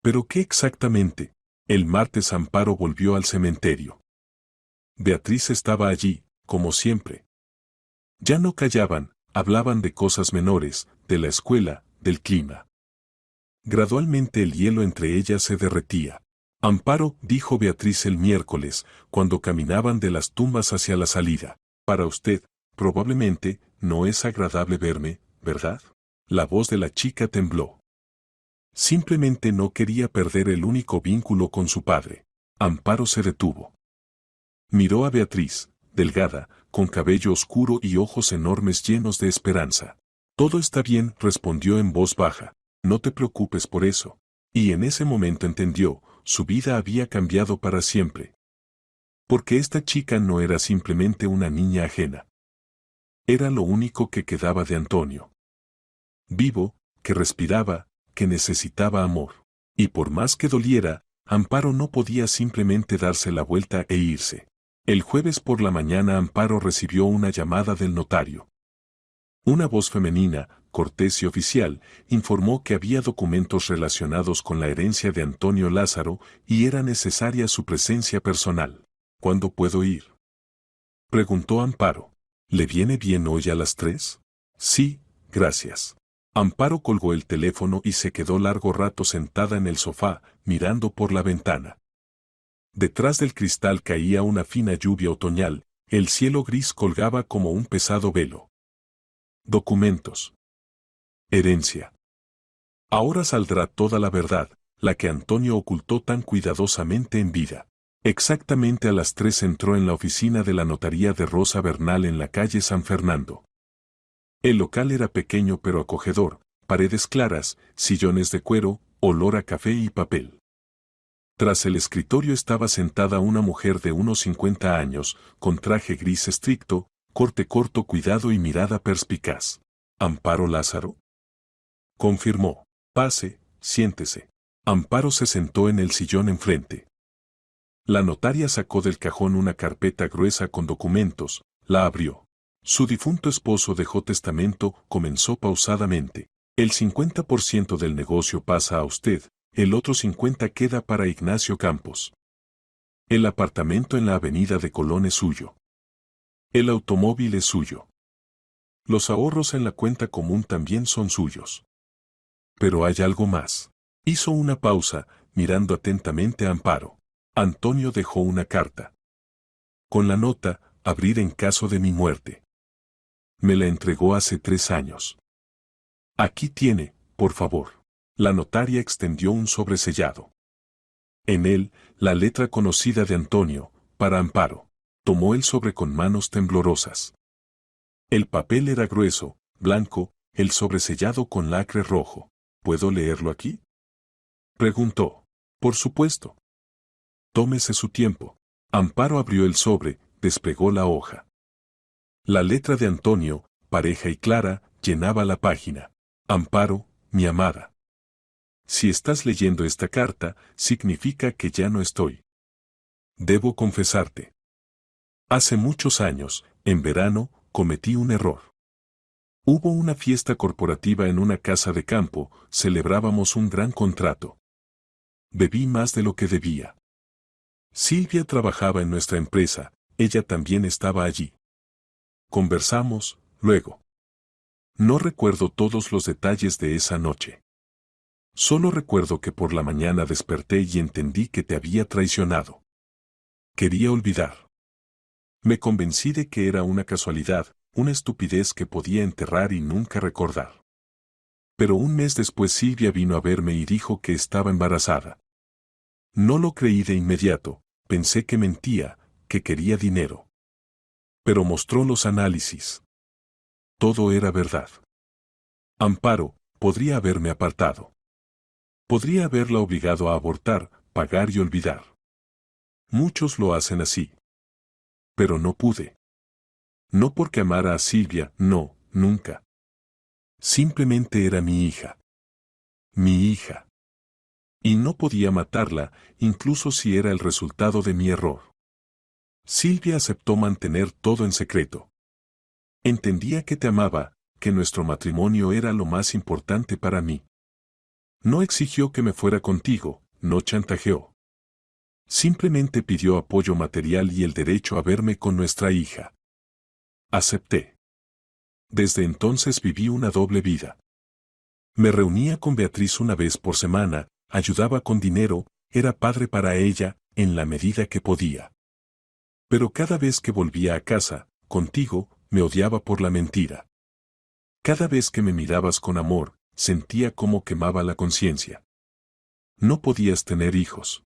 A: ¿Pero qué exactamente? El martes Amparo volvió al cementerio. Beatriz estaba allí, como siempre. Ya no callaban, hablaban de cosas menores, de la escuela, del clima. Gradualmente el hielo entre ellas se derretía. Amparo, dijo Beatriz el miércoles, cuando caminaban de las tumbas hacia la salida. Para usted, probablemente, no es agradable verme, ¿verdad? La voz de la chica tembló. Simplemente no quería perder el único vínculo con su padre. Amparo se detuvo. Miró a Beatriz, delgada, con cabello oscuro y ojos enormes llenos de esperanza. Todo está bien, respondió en voz baja. No te preocupes por eso. Y en ese momento entendió, su vida había cambiado para siempre. Porque esta chica no era simplemente una niña ajena. Era lo único que quedaba de Antonio. Vivo, que respiraba, que necesitaba amor. Y por más que doliera, Amparo no podía simplemente darse la vuelta e irse. El jueves por la mañana Amparo recibió una llamada del notario. Una voz femenina, cortés y oficial, informó que había documentos relacionados con la herencia de Antonio Lázaro y era necesaria su presencia personal. ¿Cuándo puedo ir? Preguntó Amparo. ¿Le viene bien hoy a las 3? Sí, gracias. Amparo colgó el teléfono y se quedó largo rato sentada en el sofá, mirando por la ventana. Detrás del cristal caía una fina lluvia otoñal, el cielo gris colgaba como un pesado velo. Documentos. Herencia. Ahora saldrá toda la verdad, la que Antonio ocultó tan cuidadosamente en vida. Exactamente a las 3 entró en la oficina de la notaría de Rosa Bernal en la calle San Fernando. El local era pequeño pero acogedor, paredes claras, sillones de cuero, olor a café y papel. Tras el escritorio estaba sentada una mujer de unos 50 años, con traje gris estricto, corte corto cuidado y mirada perspicaz. ¿Amparo Lázaro? Confirmó. Pase, siéntese. Amparo se sentó en el sillón enfrente. La notaria sacó del cajón una carpeta gruesa con documentos, la abrió. Su difunto esposo dejó testamento, comenzó pausadamente. El 50% del negocio pasa a usted, el otro 50% queda para Ignacio Campos. El apartamento en la avenida de Colón es suyo. El automóvil es suyo. Los ahorros en la cuenta común también son suyos. Pero hay algo más. Hizo una pausa, mirando atentamente a Amparo. Antonio dejó una carta. Con la nota, abrir en caso de mi muerte. Me la entregó hace 3 años. Aquí tiene, por favor. La notaria extendió un sobresellado. En él, la letra conocida de Antonio, para Amparo. Tomó el sobre con manos temblorosas. El papel era grueso, blanco, el sobresellado con lacre rojo. ¿Puedo leerlo aquí? Preguntó. Por supuesto. Tómese su tiempo. Amparo abrió el sobre, despegó la hoja. La letra de Antonio, pareja y clara, llenaba la página. Amparo, mi amada. Si estás leyendo esta carta, significa que ya no estoy. Debo confesarte. Hace muchos años, en verano, cometí un error. Hubo una fiesta corporativa en una casa de campo, celebrábamos un gran contrato. Bebí más de lo que debía. Silvia trabajaba en nuestra empresa, ella también estaba allí. Conversamos, luego. No recuerdo todos los detalles de esa noche. Solo recuerdo que por la mañana desperté y entendí que te había traicionado. Quería olvidar. Me convencí de que era una casualidad, una estupidez que podía enterrar y nunca recordar. Pero un mes después Silvia vino a verme y dijo que estaba embarazada. No lo creí de inmediato, pensé que mentía, que quería dinero. Pero mostró los análisis. Todo era verdad. Amparo, podría haberme apartado. Podría haberla obligado a abortar, pagar y olvidar. Muchos lo hacen así. Pero no pude. No porque amara a Silvia, no, nunca. Simplemente era mi hija. Mi hija. Y no podía matarla, incluso si era el resultado de mi error. Silvia aceptó mantener todo en secreto. Entendía que te amaba, que nuestro matrimonio era lo más importante para mí. No exigió que me fuera contigo, no chantajeó. Simplemente pidió apoyo material y el derecho a verme con nuestra hija. Acepté. Desde entonces viví una doble vida. Me reunía con Beatriz una vez por semana, ayudaba con dinero, era padre para ella, en la medida que podía. Pero cada vez que volvía a casa, contigo, me odiaba por la mentira. Cada vez que me mirabas con amor, sentía como quemaba la conciencia. No podías tener hijos.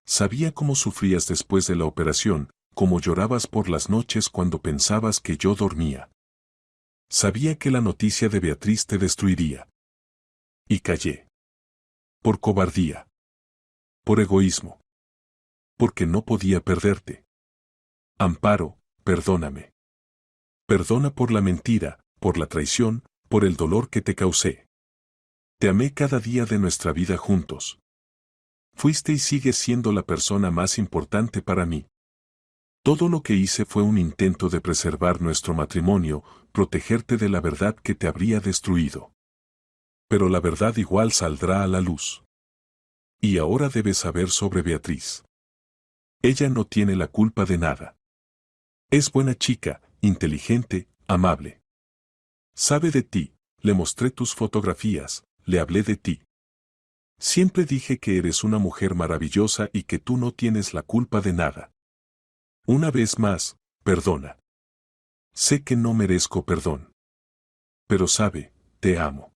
A: Sabía cómo sufrías después de la operación, cómo llorabas por las noches cuando pensabas que yo dormía. Sabía que la noticia de Beatriz te destruiría. Y callé. Por cobardía. Por egoísmo. Porque no podía perderte. Amparo, perdóname. Perdona por la mentira, por la traición, por el dolor que te causé. Te amé cada día de nuestra vida juntos. Fuiste y sigues siendo la persona más importante para mí. Todo lo que hice fue un intento de preservar nuestro matrimonio, protegerte de la verdad que te habría destruido. Pero la verdad igual saldrá a la luz. Y ahora debes saber sobre Beatriz. Ella no tiene la culpa de nada. Es buena chica, inteligente, amable. Sabe de ti, le mostré tus fotografías, le hablé de ti. Siempre dije que eres una mujer maravillosa y que tú no tienes la culpa de nada. Una vez más, perdona. Sé que no merezco perdón. Pero sabe, te amo.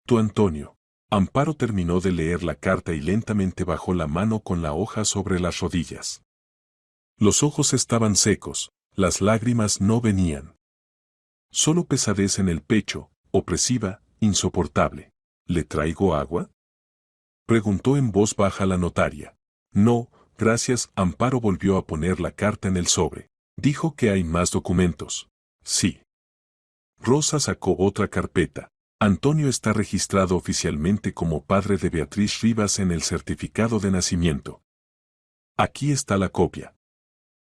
A: Tu Antonio. Amparo terminó de leer la carta y lentamente bajó la mano con la hoja sobre las rodillas. Los ojos estaban secos, las lágrimas no venían. Solo pesadez en el pecho, opresiva, insoportable. ¿Le traigo agua?, preguntó en voz baja la notaria. No, gracias. Amparo volvió a poner la carta en el sobre. Dijo que hay más documentos. Sí. Rosa sacó otra carpeta. Antonio está registrado oficialmente como padre de Beatriz Rivas en el certificado de nacimiento. Aquí está la copia.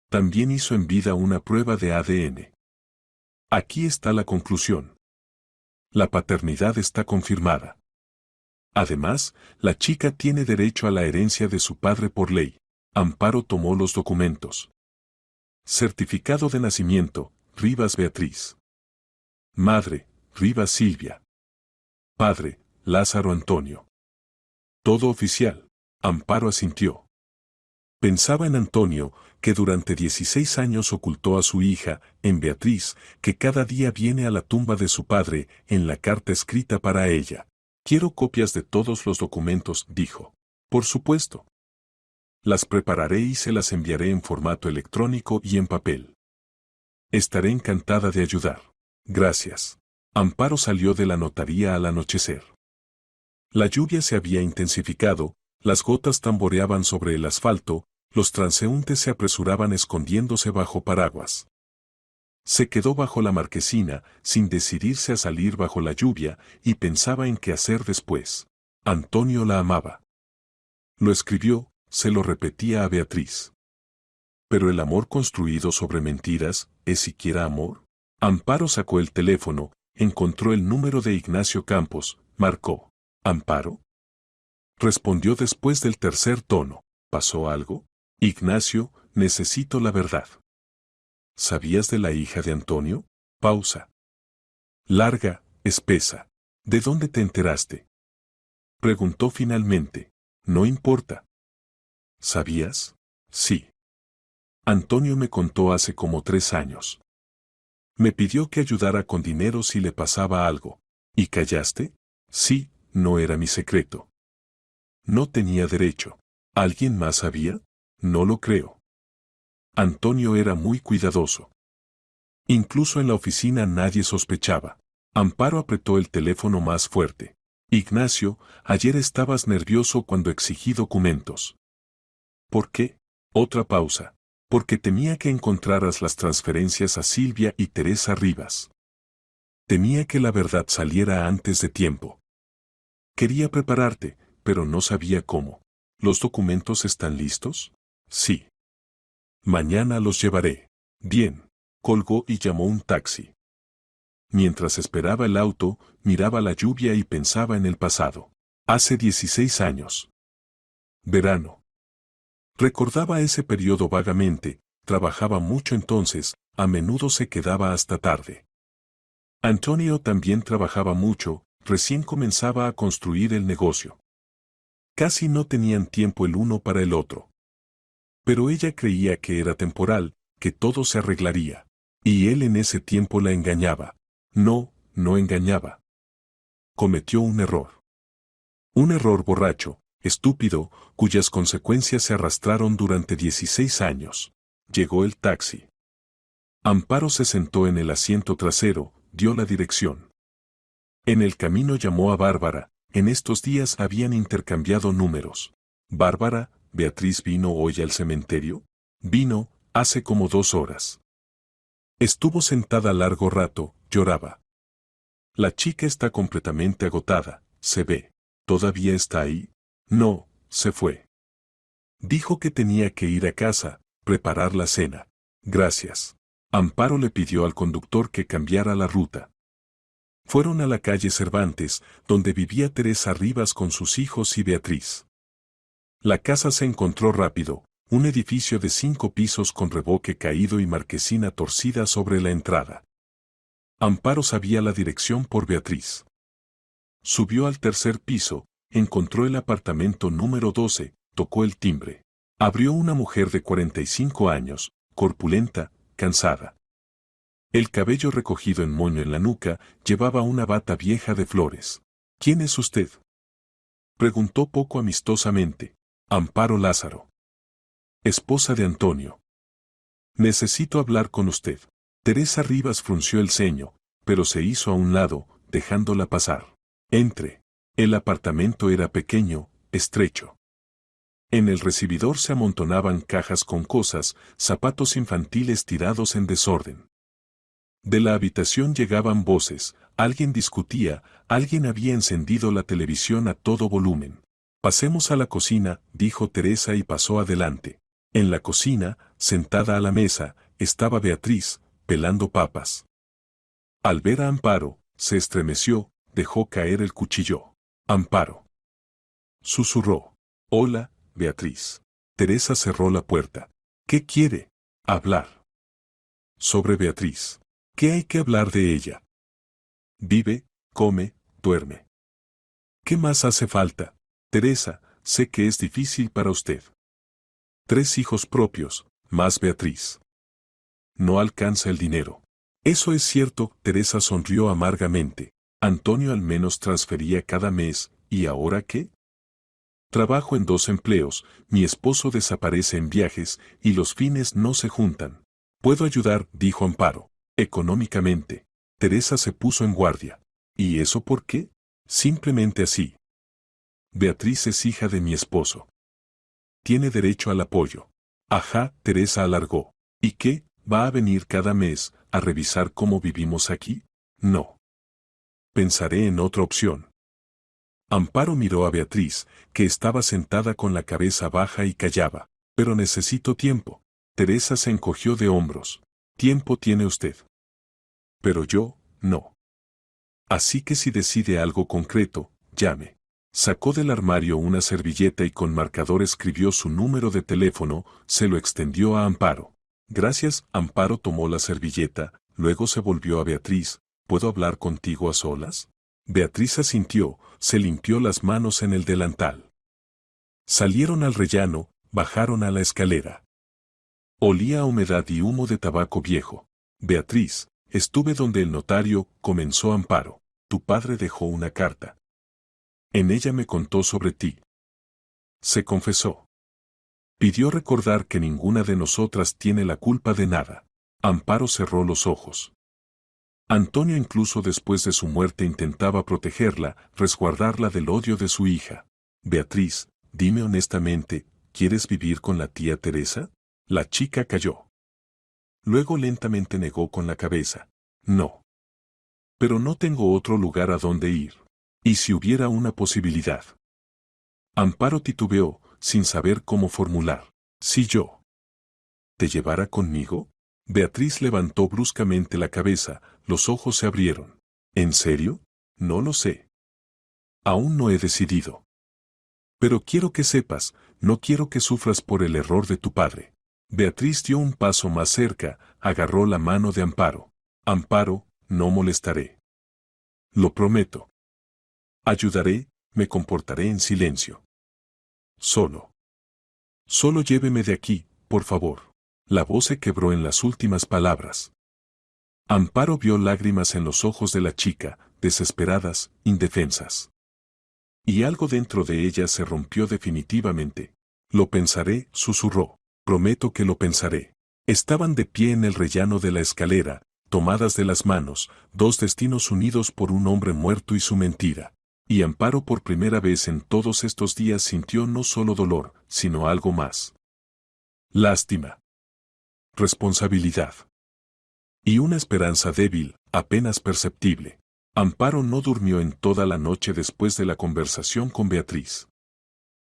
A: También hizo en vida una prueba de ADN. Aquí está la conclusión. La paternidad está confirmada. Además, la chica tiene derecho a la herencia de su padre por ley. Amparo tomó los documentos. Certificado de nacimiento, Rivas Beatriz. Madre, Rivas Silvia. Padre, Lázaro Antonio. Todo oficial. Amparo asintió. Pensaba en Antonio, que durante 16 años ocultó a su hija, en Beatriz, que cada día viene a la tumba de su padre, en la carta escrita para ella. Quiero copias de todos los documentos, dijo. Por supuesto. Las prepararé y se las enviaré en formato electrónico y en papel. Estaré encantada de ayudar. Gracias. Amparo salió de la notaría al anochecer. La lluvia se había intensificado, las gotas tamboreaban sobre el asfalto, los transeúntes se apresuraban escondiéndose bajo paraguas. Se quedó bajo la marquesina, sin decidirse a salir bajo la lluvia, y pensaba en qué hacer después. Antonio la amaba. Lo escribió, se lo repetía a Beatriz. Pero el amor construido sobre mentiras, ¿es siquiera amor? Amparo sacó el teléfono, encontró el número de Ignacio Campos, marcó. ¿Amparo? Respondió después del tercer tono. ¿Pasó algo? Ignacio, necesito la verdad. ¿Sabías de la hija de Antonio? Pausa. Larga, espesa. ¿De dónde te enteraste? Preguntó finalmente. No importa. ¿Sabías? Sí. Antonio me contó hace como 3 años. Me pidió que ayudara con dinero si le pasaba algo. ¿Y callaste? Sí, no era mi secreto. No tenía derecho. ¿Alguien más sabía? No lo creo. Antonio era muy cuidadoso. Incluso en la oficina nadie sospechaba. Amparo apretó el teléfono más fuerte. Ignacio, ayer estabas nervioso cuando exigí documentos. ¿Por qué? Otra pausa. Porque temía que encontraras las transferencias a Silvia y Teresa Rivas. Temía que la verdad saliera antes de tiempo. Quería prepararte, pero no sabía cómo. ¿Los documentos están listos? Sí. Mañana los llevaré. Bien. Colgó y llamó un taxi. Mientras esperaba el auto, miraba la lluvia y pensaba en el pasado. Hace 16 años. Verano. Recordaba ese periodo vagamente, trabajaba mucho entonces, a menudo se quedaba hasta tarde. Antonio también trabajaba mucho, recién comenzaba a construir el negocio. Casi no tenían tiempo el uno para el otro. Pero ella creía que era temporal, que todo se arreglaría. Y él en ese tiempo la engañaba. No, no engañaba. Cometió un error. Un error borracho, estúpido, cuyas consecuencias se arrastraron durante 16 años. Llegó el taxi. Amparo se sentó en el asiento trasero, dio la dirección. En el camino llamó a Bárbara, en estos días habían intercambiado números. Bárbara, ¿Beatriz vino hoy al cementerio? Vino, hace como 2 horas. Estuvo sentada largo rato, lloraba. La chica está completamente agotada, se ve. ¿Todavía está ahí? No, se fue. Dijo que tenía que ir a casa, preparar la cena. Gracias. Amparo le pidió al conductor que cambiara la ruta. Fueron a la calle Cervantes, donde vivía Teresa Rivas con sus hijos y Beatriz. La casa se encontró rápido, un edificio de 5 pisos con revoque caído y marquesina torcida sobre la entrada. Amparo sabía la dirección por Beatriz. Subió al tercer piso, encontró el apartamento número 12, tocó el timbre. Abrió una mujer de 45 años, corpulenta, cansada. El cabello recogido en moño en la nuca, llevaba una bata vieja de flores. ¿Quién es usted? Preguntó poco amistosamente. Amparo Lázaro. Esposa de Antonio. Necesito hablar con usted. Teresa Rivas frunció el ceño, pero se hizo a un lado, dejándola pasar. Entre. El apartamento era pequeño, estrecho. En el recibidor se amontonaban cajas con cosas, zapatos infantiles tirados en desorden. De la habitación llegaban voces, alguien discutía, alguien había encendido la televisión a todo volumen. Pasemos a la cocina, dijo Teresa y pasó adelante. En la cocina, sentada a la mesa, estaba Beatriz, pelando papas. Al ver a Amparo, se estremeció, dejó caer el cuchillo. Amparo. Susurró. Hola, Beatriz. Teresa cerró la puerta. ¿Qué quiere? Hablar. Sobre Beatriz. ¿Qué hay que hablar de ella? Vive, come, duerme. ¿Qué más hace falta? Teresa, sé que es difícil para usted. 3 hijos propios, más Beatriz. No alcanza el dinero. Eso es cierto, Teresa sonrió amargamente. Antonio al menos transfería cada mes, ¿y ahora qué? Trabajo en 2 empleos, mi esposo desaparece en viajes y los fines no se juntan. Puedo ayudar, dijo Amparo. Económicamente. Teresa se puso en guardia. ¿Y eso por qué? Simplemente así. Beatriz es hija de mi esposo. Tiene derecho al apoyo. Ajá, Teresa alargó. ¿Y qué? ¿Va a venir cada mes a revisar cómo vivimos aquí? No. Pensaré en otra opción. Amparo miró a Beatriz, que estaba sentada con la cabeza baja y callaba. Pero necesito tiempo. Teresa se encogió de hombros. Tiempo tiene usted. Pero yo, no. Así que si decide algo concreto, llame. Sacó del armario una servilleta y con marcador escribió su número de teléfono, se lo extendió a Amparo. Gracias, Amparo tomó la servilleta, luego se volvió a Beatriz. ¿Puedo hablar contigo a solas? Beatriz asintió, se limpió las manos en el delantal. Salieron al rellano, bajaron a la escalera. Olía a humedad y humo de tabaco viejo. Beatriz, estuve donde el notario, comenzó Amparo. Tu padre dejó una carta. En ella me contó sobre ti. Se confesó. Pidió recordar que ninguna de nosotras tiene la culpa de nada. Amparo cerró los ojos. Antonio incluso después de su muerte intentaba protegerla, resguardarla del odio de su hija. Beatriz, dime honestamente, ¿quieres vivir con la tía Teresa? La chica calló. Luego lentamente negó con la cabeza. No. Pero no tengo otro lugar a donde ir. ¿Y si hubiera una posibilidad? Amparo titubeó, sin saber cómo formular. Si yo te llevara conmigo. Beatriz levantó bruscamente la cabeza, los ojos se abrieron. ¿En serio? No lo sé. Aún no he decidido. Pero quiero que sepas, no quiero que sufras por el error de tu padre. Beatriz dio un paso más cerca, agarró la mano de Amparo. Amparo, no molestaré. Lo prometo. Ayudaré, me comportaré en silencio. Solo lléveme de aquí, por favor. La voz se quebró en las últimas palabras. Amparo vio lágrimas en los ojos de la chica, desesperadas, indefensas. Y algo dentro de ella se rompió definitivamente. Lo pensaré, susurró. Prometo que lo pensaré. Estaban de pie en el rellano de la escalera, tomadas de las manos, 2 destinos unidos por un hombre muerto y su mentira. Y Amparo por primera vez en todos estos días sintió no solo dolor, sino algo más. Lástima. Responsabilidad. Y una esperanza débil, apenas perceptible. Amparo no durmió en toda la noche después de la conversación con Beatriz.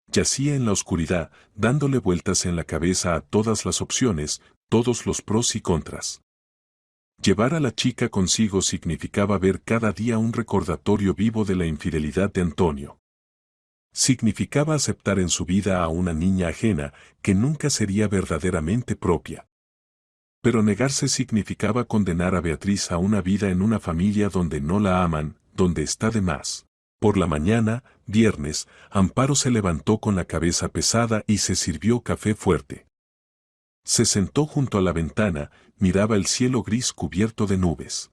A: Yacía en la oscuridad, dándole vueltas en la cabeza a todas las opciones, todos los pros y contras. Llevar a la chica consigo significaba ver cada día un recordatorio vivo de la infidelidad de Antonio. Significaba aceptar en su vida a una niña ajena que nunca sería verdaderamente propia. Pero negarse significaba condenar a Beatriz a una vida en una familia donde no la aman, donde está de más. Por la mañana, viernes, Amparo se levantó con la cabeza pesada y se sirvió café fuerte. Se sentó junto a la ventana, miraba el cielo gris cubierto de nubes.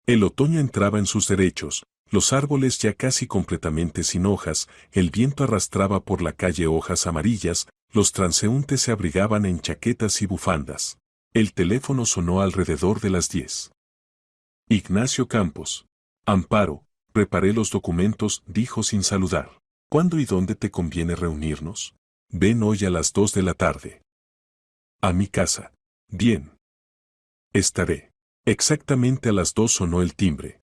A: El otoño entraba en sus derechos, Los árboles ya casi completamente sin hojas, el viento arrastraba por la calle hojas amarillas, los transeúntes se abrigaban en chaquetas y bufandas. El teléfono sonó alrededor de las 10. Ignacio Campos. Amparo, preparé los documentos, dijo sin saludar. ¿Cuándo y dónde te conviene reunirnos? Ven hoy a las 2 de la tarde. A mi casa. Bien. Estaré. Exactamente a las 2 sonó el timbre.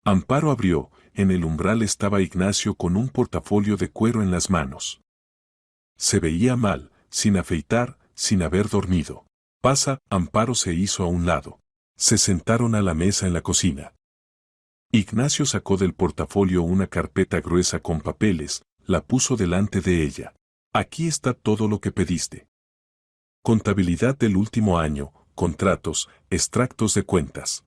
A: Amparo abrió, en el umbral estaba Ignacio con un portafolio de cuero en las manos. Se veía mal, sin afeitar, sin haber dormido. Pasa, Amparo se hizo a un lado. Se sentaron a la mesa en la cocina. Ignacio sacó del portafolio una carpeta gruesa con papeles, la puso delante de ella. Aquí está todo lo que pediste. Contabilidad del último año, contratos, extractos de cuentas.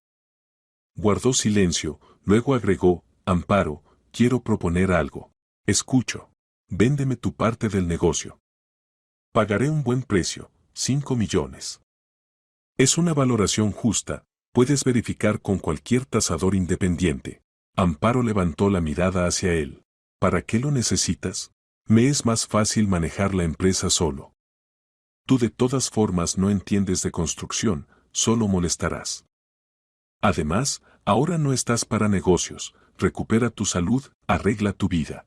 A: Guardó silencio, luego agregó, Amparo, quiero proponer algo. Escucho. Véndeme tu parte del negocio. Pagaré un buen precio, 5 millones. Es una valoración justa, puedes verificar con cualquier tasador independiente. Amparo levantó la mirada hacia él. ¿Para qué lo necesitas? Me es más fácil manejar la empresa solo. Tú de todas formas no entiendes de construcción, solo molestarás. Además, ahora no estás para negocios, recupera tu salud, arregla tu vida.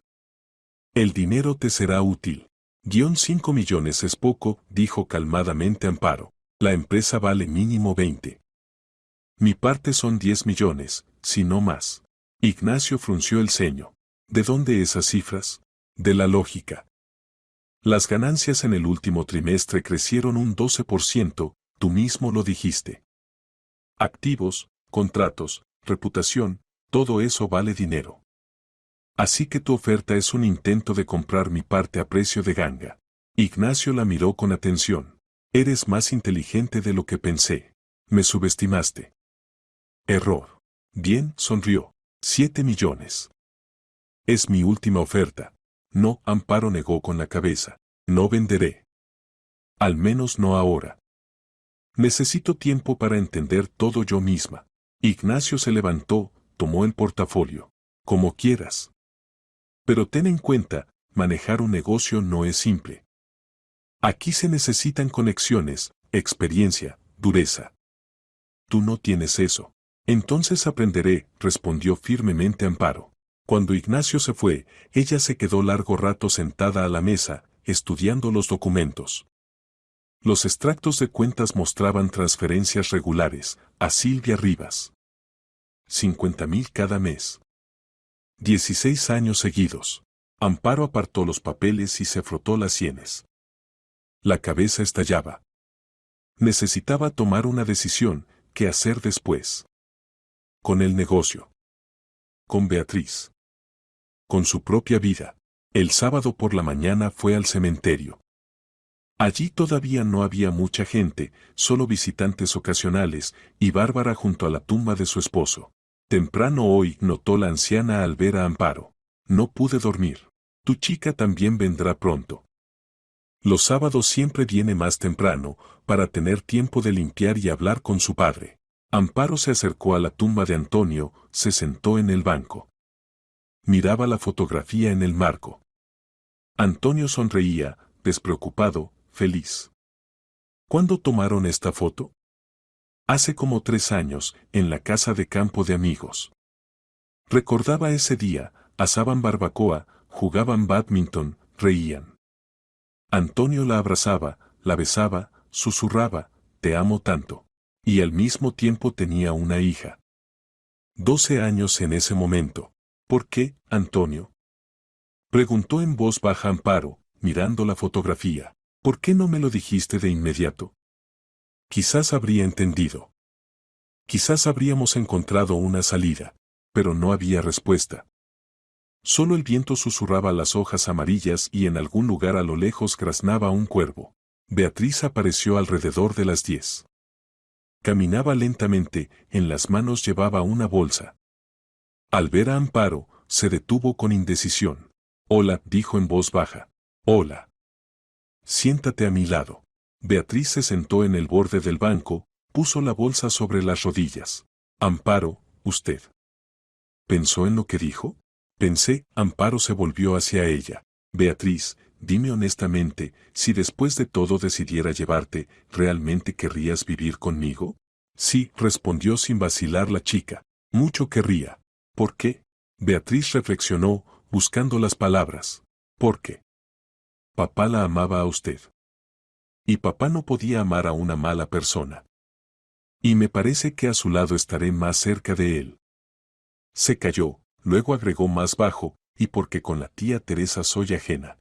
A: El dinero te será útil. 5 millones es poco, dijo calmadamente Amparo. La empresa vale mínimo 20. Mi parte son 10 millones, si no más. Ignacio frunció el ceño. ¿De dónde esas cifras? De la lógica. Las ganancias en el último trimestre crecieron un 12%, tú mismo lo dijiste. Activos, contratos, reputación, todo eso vale dinero. Así que tu oferta es un intento de comprar mi parte a precio de ganga. Ignacio la miró con atención. Eres más inteligente de lo que pensé. Me subestimaste. Error. Bien, sonrió. 7 millones. Es mi última oferta. No, Amparo negó con la cabeza. No venderé. Al menos no ahora. Necesito tiempo para entender todo yo misma. Ignacio se levantó, tomó el portafolio. Como quieras. Pero ten en cuenta, manejar un negocio no es simple. Aquí se necesitan conexiones, experiencia, dureza. Tú no tienes eso. Entonces aprenderé, respondió firmemente Amparo. Cuando Ignacio se fue, ella se quedó largo rato sentada a la mesa, estudiando los documentos. Los extractos de cuentas mostraban transferencias regulares, a Silvia Rivas. 50.000 cada mes. 16 años seguidos. Amparo apartó los papeles y se frotó las sienes. La cabeza estallaba. Necesitaba tomar una decisión, ¿qué hacer después? Con el negocio. Con Beatriz. Con su propia vida. El sábado por la mañana fue al cementerio. Allí todavía no había mucha gente, solo visitantes ocasionales, y Bárbara junto a la tumba de su esposo. Temprano hoy, notó la anciana al ver a Amparo. No pude dormir. Tu chica también vendrá pronto. Los sábados siempre viene más temprano, para tener tiempo de limpiar y hablar con su padre. Amparo se acercó a la tumba de Antonio, se sentó en el banco. Miraba la fotografía en el marco. Antonio sonreía, despreocupado, feliz. ¿Cuándo tomaron esta foto? Hace como 3 años, en la casa de campo de amigos. Recordaba ese día, asaban barbacoa, jugaban bádminton, reían. Antonio la abrazaba, la besaba, susurraba, te amo tanto. Y al mismo tiempo tenía una hija. 12 años en ese momento. ¿Por qué, Antonio? Preguntó en voz baja Amparo, mirando la fotografía. ¿Por qué no me lo dijiste de inmediato? Quizás habría entendido. Quizás habríamos encontrado una salida, pero no había respuesta. Solo el viento susurraba las hojas amarillas y en algún lugar a lo lejos graznaba un cuervo. Beatriz apareció alrededor de las 10. Caminaba lentamente, en las manos llevaba una bolsa. Al ver a Amparo, se detuvo con indecisión. Hola, dijo en voz baja. Hola. Siéntate a mi lado. Beatriz se sentó en el borde del banco, puso la bolsa sobre las rodillas. Amparo, usted. ¿Pensó en lo que dijo? Pensé. Amparo se volvió hacia ella. Beatriz, dime honestamente, si después de todo decidiera llevarte, ¿realmente querrías vivir conmigo? Sí, respondió sin vacilar la chica. Mucho querría. ¿Por qué? Beatriz reflexionó, buscando las palabras. ¿Por qué? Papá la amaba a usted. Y papá no podía amar a una mala persona. Y me parece que a su lado estaré más cerca de él. Se calló, luego agregó más bajo, y porque con la tía Teresa soy ajena.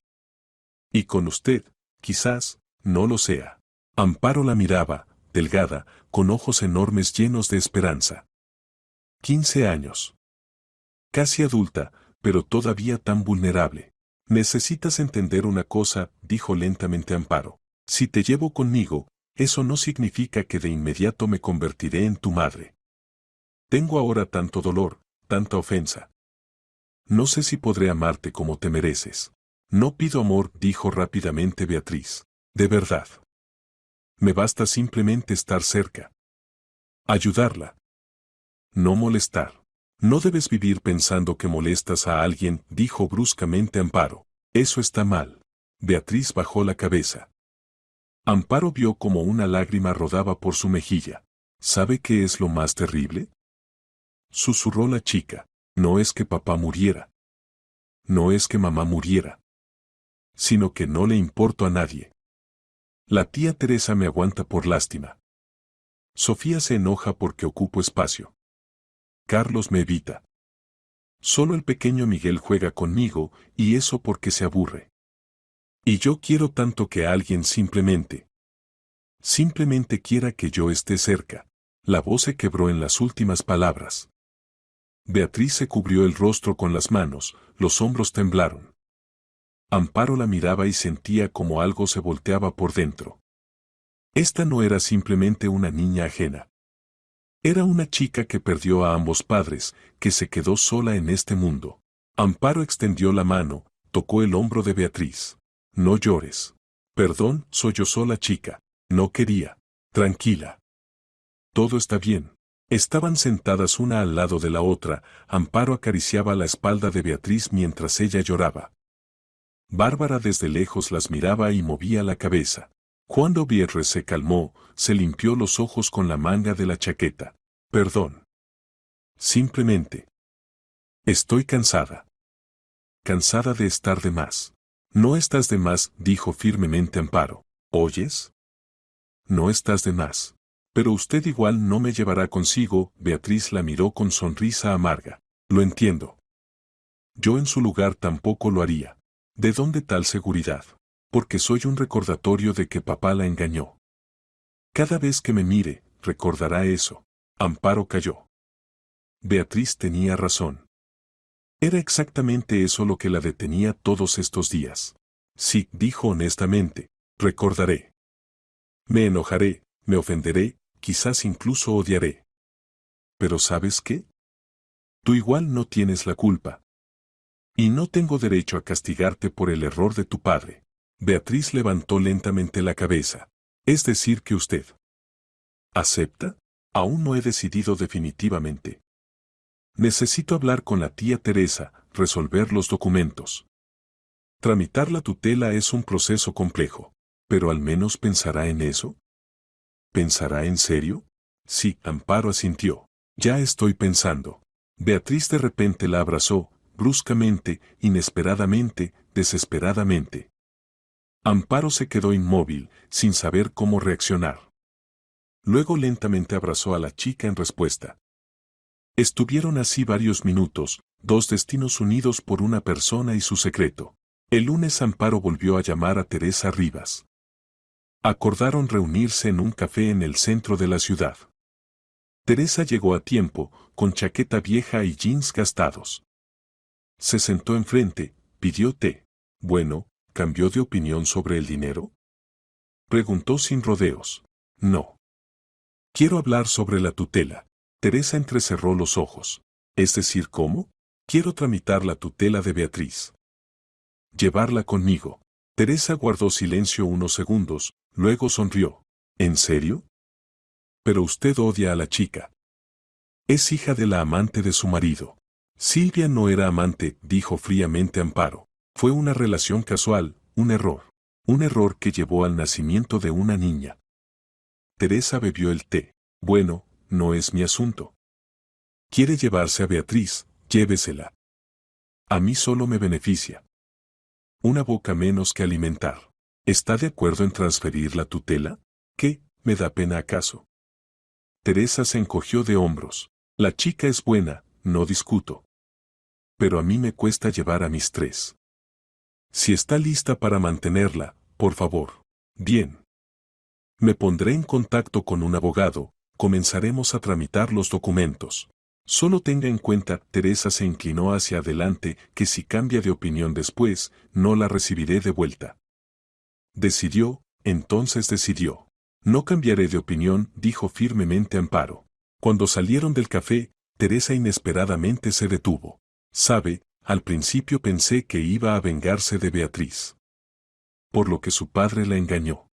A: Y con usted, quizás, no lo sea. Amparo la miraba, delgada, con ojos enormes llenos de esperanza. 15 años. Casi adulta, pero todavía tan vulnerable. Necesitas entender una cosa, dijo lentamente Amparo. Si te llevo conmigo, eso no significa que de inmediato me convertiré en tu madre. Tengo ahora tanto dolor, tanta ofensa. No sé si podré amarte como te mereces. No pido amor, dijo rápidamente Beatriz. De verdad. Me basta simplemente estar cerca. Ayudarla. No molestar. No debes vivir pensando que molestas a alguien, dijo bruscamente Amparo. Eso está mal. Beatriz bajó la cabeza. Amparo vio como una lágrima rodaba por su mejilla. ¿Sabe qué es lo más terrible? Susurró la chica. No es que papá muriera. No es que mamá muriera. Sino que no le importo a nadie. La tía Teresa me aguanta por lástima. Sofía se enoja porque ocupo espacio. Carlos me evita. Solo el pequeño Miguel juega conmigo, y eso porque se aburre. Y yo quiero tanto que alguien simplemente quiera que yo esté cerca. La voz se quebró en las últimas palabras. Beatriz se cubrió el rostro con las manos, los hombros temblaron. Amparo la miraba y sentía como algo se volteaba por dentro. Esta no era simplemente una niña ajena. Era una chica que perdió a ambos padres, que se quedó sola en este mundo. Amparo extendió la mano, tocó el hombro de Beatriz. No llores. Perdón, sollozó la chica. No quería. Tranquila. Todo está bien. Estaban sentadas una al lado de la otra, Amparo acariciaba la espalda de Beatriz mientras ella lloraba. Bárbara desde lejos las miraba y movía la cabeza. Cuando Beatriz se calmó, se limpió los ojos con la manga de la chaqueta. Perdón. Simplemente. Estoy cansada. Cansada de estar de más. No estás de más, dijo firmemente Amparo. ¿Oyes? No estás de más. Pero usted igual no me llevará consigo, Beatriz la miró con sonrisa amarga. Lo entiendo. Yo en su lugar tampoco lo haría. ¿De dónde tal seguridad? Porque soy un recordatorio de que papá la engañó. Cada vez que me mire, recordará eso. Amparo calló. Beatriz tenía razón. Era exactamente eso lo que la detenía todos estos días. Sí, dijo honestamente, recordaré. Me enojaré, me ofenderé, quizás incluso odiaré. Pero ¿sabes qué? Tú igual no tienes la culpa. Y no tengo derecho a castigarte por el error de tu padre. Beatriz levantó lentamente la cabeza. Es decir que usted ¿acepta? Aún no he decidido definitivamente. Necesito hablar con la tía Teresa, resolver los documentos. Tramitar la tutela es un proceso complejo, pero al menos pensará en eso. ¿Pensará en serio? Sí, Amparo asintió. Ya estoy pensando. Beatriz de repente la abrazó, bruscamente, inesperadamente, desesperadamente. Amparo se quedó inmóvil, sin saber cómo reaccionar. Luego lentamente abrazó a la chica en respuesta. Estuvieron así varios minutos, dos destinos unidos por una persona y su secreto. El lunes Amparo volvió a llamar a Teresa Rivas. Acordaron reunirse en un café en el centro de la ciudad. Teresa llegó a tiempo, con chaqueta vieja y jeans gastados. Se sentó enfrente, pidió té. Bueno, ¿cambió de opinión sobre el dinero? Preguntó sin rodeos. No. Quiero hablar sobre la tutela. Teresa entrecerró los ojos. Es decir, ¿cómo? Quiero tramitar la tutela de Beatriz. Llevarla conmigo. Teresa guardó silencio unos segundos, luego sonrió. ¿En serio? Pero usted odia a la chica. Es hija de la amante de su marido. Silvia no era amante, dijo fríamente Amparo. Fue una relación casual, un error. Un error que llevó al nacimiento de una niña. Teresa bebió el té. Bueno, no es mi asunto. ¿Quiere llevarse a Beatriz? Llévesela. A mí solo me beneficia. Una boca menos que alimentar. ¿Está de acuerdo en transferir la tutela? ¿Qué? ¿Me da pena acaso? Teresa se encogió de hombros. La chica es buena, no discuto. Pero a mí me cuesta llevar a mis tres. Si está lista para mantenerla, por favor. Bien. Me pondré en contacto con un abogado, comenzaremos a tramitar los documentos. Solo tenga en cuenta, Teresa se inclinó hacia adelante, que si cambia de opinión después, no la recibiré de vuelta. Decidió, entonces decidió. No cambiaré de opinión, dijo firmemente Amparo. Cuando salieron del café, Teresa inesperadamente se detuvo. Sabe, al principio pensé que iba a vengarse de Beatriz. Por lo que su padre la engañó.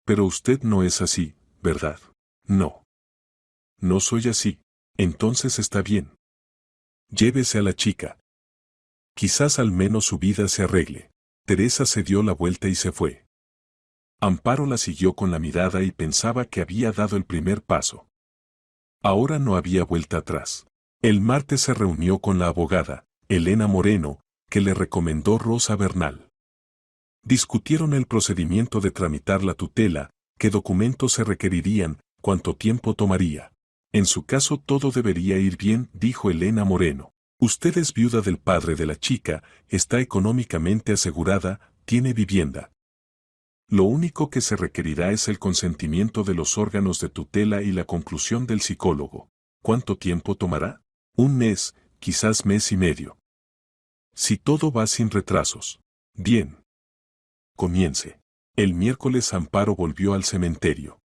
A: Pero usted no es así, ¿verdad? No. No soy así. Entonces está bien. Llévese a la chica. Quizás al menos su vida se arregle. Teresa se dio la vuelta y se fue. Amparo la siguió con la mirada y pensaba que había dado el primer paso. Ahora no había vuelta atrás. El martes se reunió con la abogada, Elena Moreno, que le recomendó Rosa Bernal. Discutieron el procedimiento de tramitar la tutela, qué documentos se requerirían, cuánto tiempo tomaría. En su caso todo debería ir bien, dijo Elena Moreno. Usted es viuda del padre de la chica, está económicamente asegurada, tiene vivienda. Lo único que se requerirá es el consentimiento de los órganos de tutela y la conclusión del psicólogo. ¿Cuánto tiempo tomará? Un mes, quizás mes y medio. Si todo va sin retrasos. Bien. Comience. El miércoles Amparo volvió al cementerio.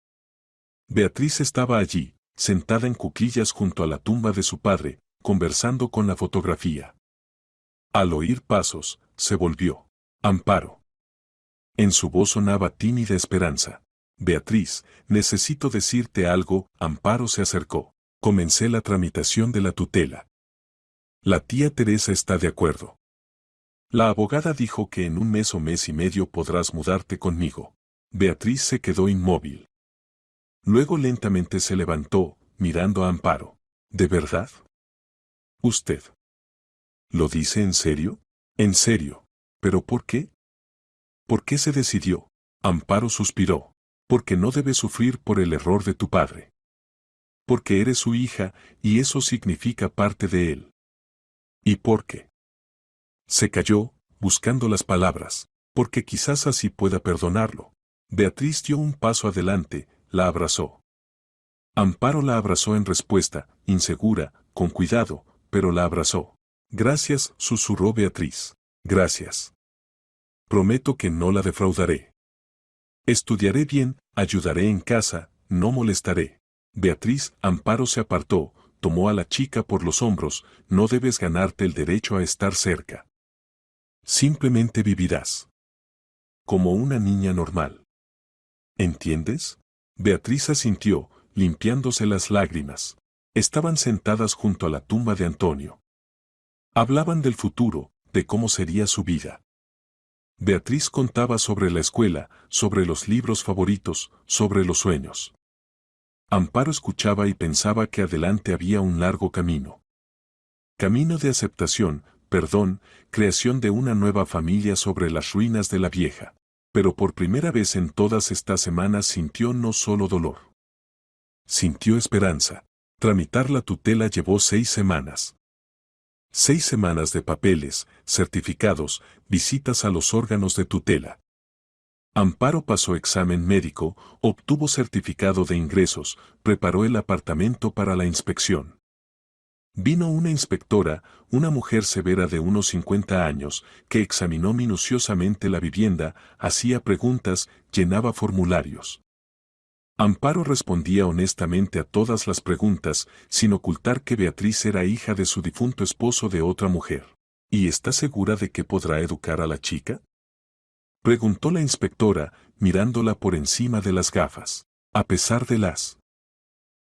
A: Beatriz estaba allí, sentada en cuclillas junto a la tumba de su padre, conversando con la fotografía. Al oír pasos, se volvió. Amparo. En su voz sonaba tímida esperanza. Beatriz, necesito decirte algo. Amparo se acercó. Comencé la tramitación de la tutela. La tía Teresa está de acuerdo. La abogada dijo que en un mes o mes y medio podrás mudarte conmigo. Beatriz se quedó inmóvil. Luego lentamente se levantó, mirando a Amparo. ¿De verdad? ¿Usted? ¿Lo dice en serio? En serio. ¿Pero por qué? ¿Por qué se decidió? Amparo suspiró. Porque no debes sufrir por el error de tu padre. Porque eres su hija, y eso significa parte de él. ¿Y por qué? Se calló, buscando las palabras, porque quizás así pueda perdonarlo. Beatriz dio un paso adelante, la abrazó. Amparo la abrazó en respuesta, insegura, con cuidado, pero la abrazó. Gracias, susurró Beatriz. Gracias. Prometo que no la defraudaré. Estudiaré bien, ayudaré en casa, no molestaré. Beatriz, Amparo se apartó, tomó a la chica por los hombros, no debes ganarte el derecho a estar cerca. Simplemente vivirás. Como una niña normal. ¿Entiendes? Beatriz asintió, limpiándose las lágrimas. Estaban sentadas junto a la tumba de Antonio. Hablaban del futuro, de cómo sería su vida. Beatriz contaba sobre la escuela, sobre los libros favoritos, sobre los sueños. Amparo escuchaba y pensaba que adelante había un largo camino. Camino de aceptación, perdón, creación de una nueva familia sobre las ruinas de la vieja. Pero por primera vez en todas estas semanas sintió no solo dolor. Sintió esperanza. Tramitar la tutela llevó 6 semanas. 6 semanas de papeles, certificados, visitas a los órganos de tutela. Amparo pasó examen médico, obtuvo certificado de ingresos, preparó el apartamento para la inspección. Vino una inspectora, una mujer severa de unos 50 años, que examinó minuciosamente la vivienda, hacía preguntas, llenaba formularios. Amparo respondía honestamente a todas las preguntas, sin ocultar que Beatriz era hija de su difunto esposo de otra mujer. ¿Y está segura de que podrá educar a la chica? Preguntó la inspectora, mirándola por encima de las gafas. A pesar de las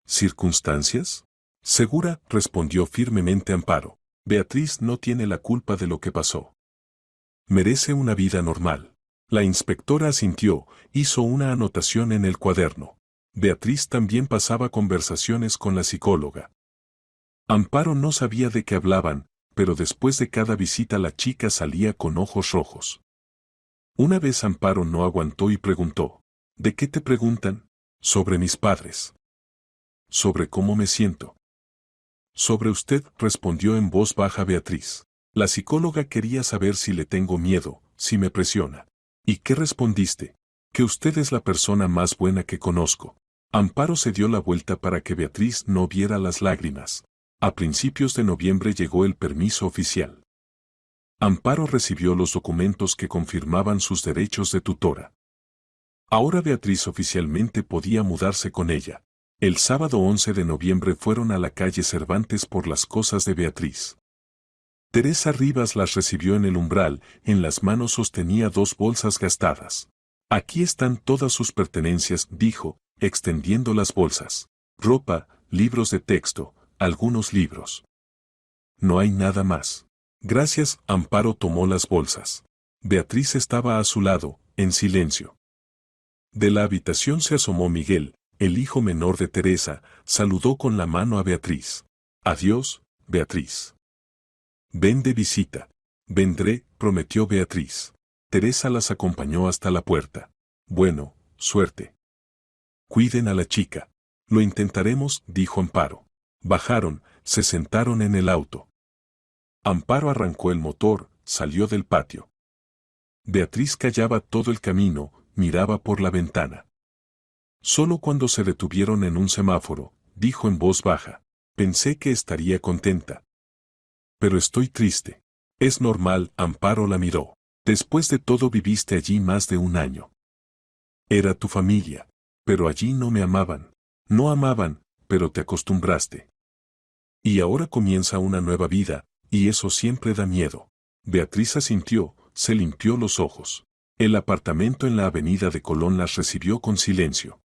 A: circunstancias. Segura, respondió firmemente Amparo. Beatriz no tiene la culpa de lo que pasó. Merece una vida normal. La inspectora asintió, hizo una anotación en el cuaderno. Beatriz también pasaba conversaciones con la psicóloga. Amparo no sabía de qué hablaban, pero después de cada visita la chica salía con ojos rojos. Una vez Amparo no aguantó y preguntó, ¿de qué te preguntan? Sobre mis padres. Sobre cómo me siento. Sobre usted, respondió en voz baja Beatriz. La psicóloga quería saber si le tengo miedo, si me presiona. ¿Y qué respondiste? Que usted es la persona más buena que conozco. Amparo se dio la vuelta para que Beatriz no viera las lágrimas. A principios de noviembre llegó el permiso oficial. Amparo recibió los documentos que confirmaban sus derechos de tutora. Ahora Beatriz oficialmente podía mudarse con ella. El sábado 11 de noviembre fueron a la calle Cervantes por las cosas de Beatriz. Teresa Rivas las recibió en el umbral, en las manos sostenía 2 bolsas gastadas. Aquí están todas sus pertenencias, dijo, extendiendo las bolsas. Ropa, libros de texto, algunos libros. No hay nada más. Gracias, Amparo tomó las bolsas. Beatriz estaba a su lado, en silencio. De la habitación se asomó Miguel, el hijo menor de Teresa, saludó con la mano a Beatriz. Adiós, Beatriz. Ven de visita. Vendré, prometió Beatriz. Teresa las acompañó hasta la puerta. Bueno, suerte. Cuiden a la chica. Lo intentaremos, dijo Amparo. Bajaron, se sentaron en el auto. Amparo arrancó el motor, salió del patio. Beatriz callaba todo el camino, miraba por la ventana. Solo cuando se detuvieron en un semáforo, dijo en voz baja, pensé que estaría contenta. Pero estoy triste. Es normal, Amparo la miró. Después de todo viviste allí más de un año. Era tu familia, pero allí no me amaban. No amaban, pero te acostumbraste. Y ahora comienza una nueva vida, y eso siempre da miedo. Beatriz asintió, se limpió los ojos. El apartamento en la avenida de Colón las recibió con silencio.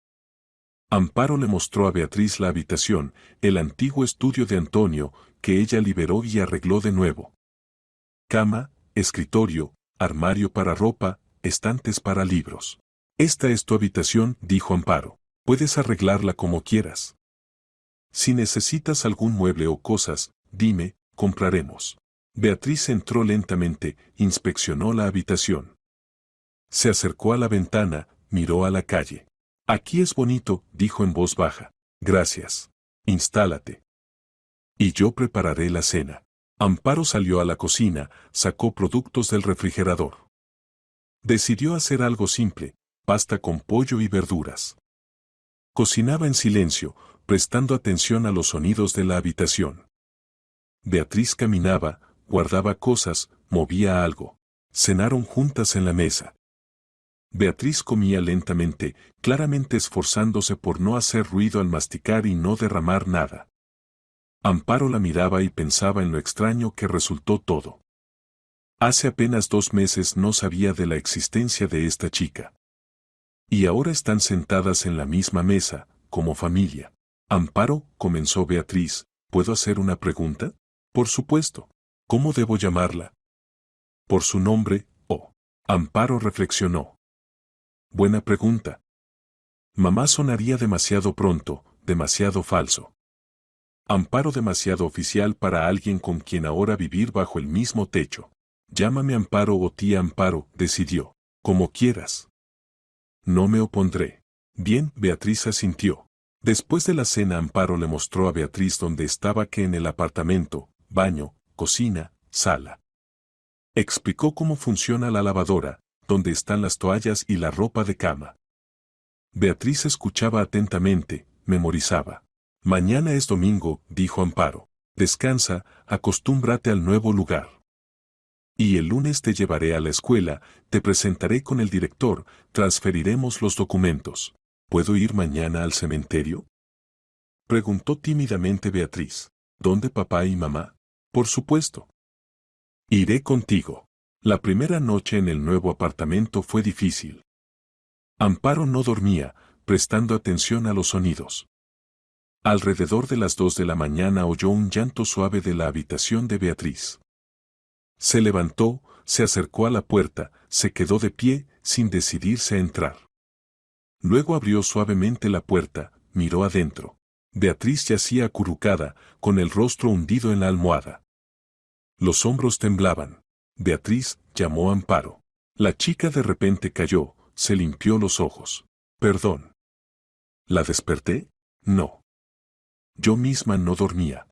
A: Amparo le mostró a Beatriz la habitación, el antiguo estudio de Antonio, que ella liberó y arregló de nuevo. Cama, escritorio, armario para ropa, estantes para libros. Esta es tu habitación, dijo Amparo. Puedes arreglarla como quieras. Si necesitas algún mueble o cosas, dime, compraremos. Beatriz entró lentamente, inspeccionó la habitación. Se acercó a la ventana, miró a la calle. Aquí es bonito, dijo en voz baja. Gracias. Instálate. Y yo prepararé la cena. Amparo salió a la cocina, sacó productos del refrigerador. Decidió hacer algo simple, pasta con pollo y verduras. Cocinaba en silencio, prestando atención a los sonidos de la habitación. Beatriz caminaba, guardaba cosas, movía algo. Cenaron juntas en la mesa. Beatriz comía lentamente, claramente esforzándose por no hacer ruido al masticar y no derramar nada. Amparo la miraba y pensaba en lo extraño que resultó todo. Hace apenas 2 meses no sabía de la existencia de esta chica. Y ahora están sentadas en la misma mesa, como familia. Amparo, comenzó Beatriz, ¿puedo hacer una pregunta? Por supuesto. ¿Cómo debo llamarla? Por su nombre, oh. Amparo reflexionó. Buena pregunta. Mamá sonaría demasiado pronto, demasiado falso. Amparo demasiado oficial para alguien con quien ahora vivir bajo el mismo techo. Llámame Amparo o tía Amparo, decidió. Como quieras. No me opondré. Bien, Beatriz asintió. Después de la cena Amparo le mostró a Beatriz dónde estaba que en el apartamento, baño, cocina, sala. Explicó cómo funciona la lavadora, dónde están las toallas y la ropa de cama. Beatriz escuchaba atentamente, memorizaba. Mañana es domingo, dijo Amparo. Descansa, acostúmbrate al nuevo lugar. Y el lunes te llevaré a la escuela, te presentaré con el director, transferiremos los documentos. ¿Puedo ir mañana al cementerio? Preguntó tímidamente Beatriz. ¿Dónde papá y mamá? Por supuesto. Iré contigo. La primera noche en el nuevo apartamento fue difícil. Amparo no dormía, prestando atención a los sonidos. Alrededor de las 2 de la mañana oyó un llanto suave de la habitación de Beatriz. Se levantó, se acercó a la puerta, se quedó de pie, sin decidirse a entrar. Luego abrió suavemente la puerta, miró adentro. Beatriz yacía acurrucada, con el rostro hundido en la almohada. Los hombros temblaban. Beatriz llamó a Amparo. La chica de repente cayó, se limpió los ojos. Perdón. ¿La desperté? No. Yo misma no dormía.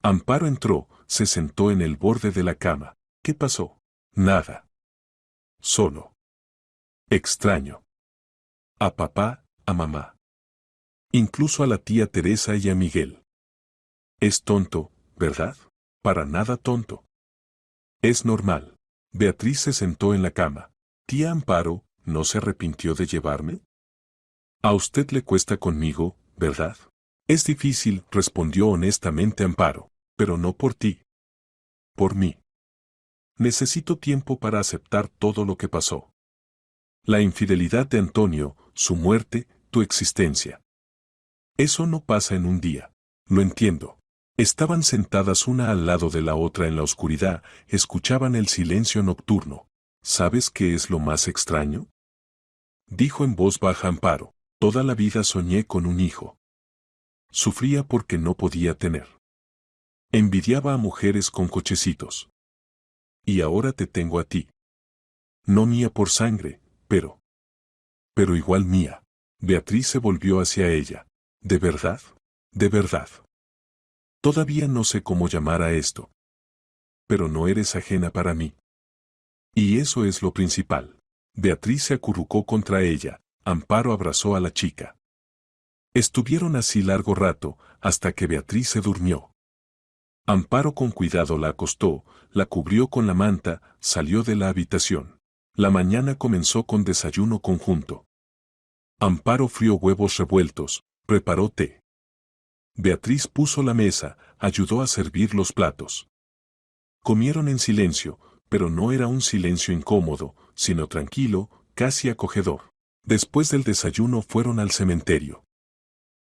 A: Amparo entró, se sentó en el borde de la cama. ¿Qué pasó? Nada. Solo. Extraño. A papá, a mamá. Incluso a la tía Teresa y a Miguel. Es tonto, ¿verdad? Para nada tonto. Es normal. Beatriz se sentó en la cama. Tía Amparo, ¿no se arrepintió de llevarme? A usted le cuesta conmigo, ¿verdad? Es difícil, respondió honestamente Amparo, pero no por ti. Por mí. Necesito tiempo para aceptar todo lo que pasó. La infidelidad de Antonio, su muerte, tu existencia. Eso no pasa en un día. Lo entiendo. Estaban sentadas una al lado de la otra en la oscuridad, escuchaban el silencio nocturno. ¿Sabes qué es lo más extraño? Dijo en voz baja Amparo. Toda la vida soñé con un hijo. Sufría porque no podía tener. Envidiaba a mujeres con cochecitos. Y ahora te tengo a ti. No mía por sangre, pero igual mía. Beatriz se volvió hacia ella. ¿De verdad? ¿De verdad? Todavía no sé cómo llamar a esto. Pero no eres ajena para mí. Y eso es lo principal. Beatriz se acurrucó contra ella, Amparo abrazó a la chica. Estuvieron así largo rato, hasta que Beatriz se durmió. Amparo con cuidado la acostó, la cubrió con la manta, salió de la habitación. La mañana comenzó con desayuno conjunto. Amparo frió huevos revueltos, preparó té. Beatriz puso la mesa, ayudó a servir los platos. Comieron en silencio, pero no era un silencio incómodo, sino tranquilo, casi acogedor. Después del desayuno fueron al cementerio.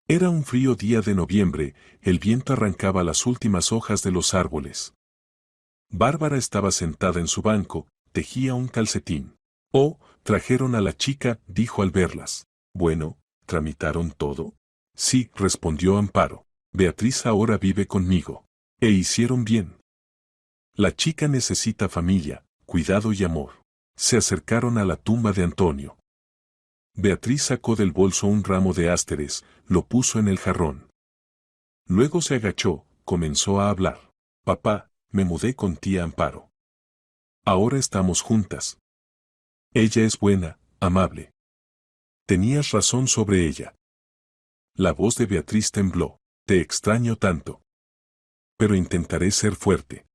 A: Era un frío día de noviembre, el viento arrancaba las últimas hojas de los árboles. Bárbara estaba sentada en su banco, tejía un calcetín. Oh, trajeron a la chica, dijo al verlas. Bueno, ¿tramitaron todo? Sí, respondió Amparo. Beatriz ahora vive conmigo. E hicieron bien. La chica necesita familia, cuidado y amor. Se acercaron a la tumba de Antonio. Beatriz sacó del bolso un ramo de ásteres, lo puso en el jarrón. Luego se agachó, comenzó a hablar. Papá, me mudé con tía Amparo. Ahora estamos juntas. Ella es buena, amable. Tenías razón sobre ella. La voz de Beatriz tembló. Te extraño tanto. Pero intentaré ser fuerte.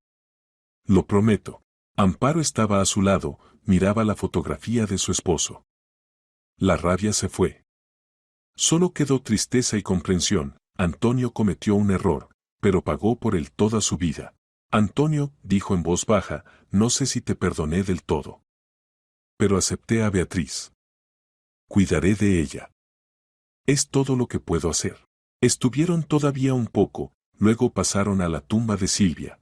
A: Lo prometo. Amparo estaba a su lado, miraba la fotografía de su esposo. La rabia se fue. Solo quedó tristeza y comprensión. Antonio cometió un error, pero pagó por él toda su vida. Antonio, dijo en voz baja, no sé si te perdoné del todo. Pero acepté a Beatriz. Cuidaré de ella. Es todo lo que puedo hacer. Estuvieron todavía un poco, luego pasaron a la tumba de Silvia.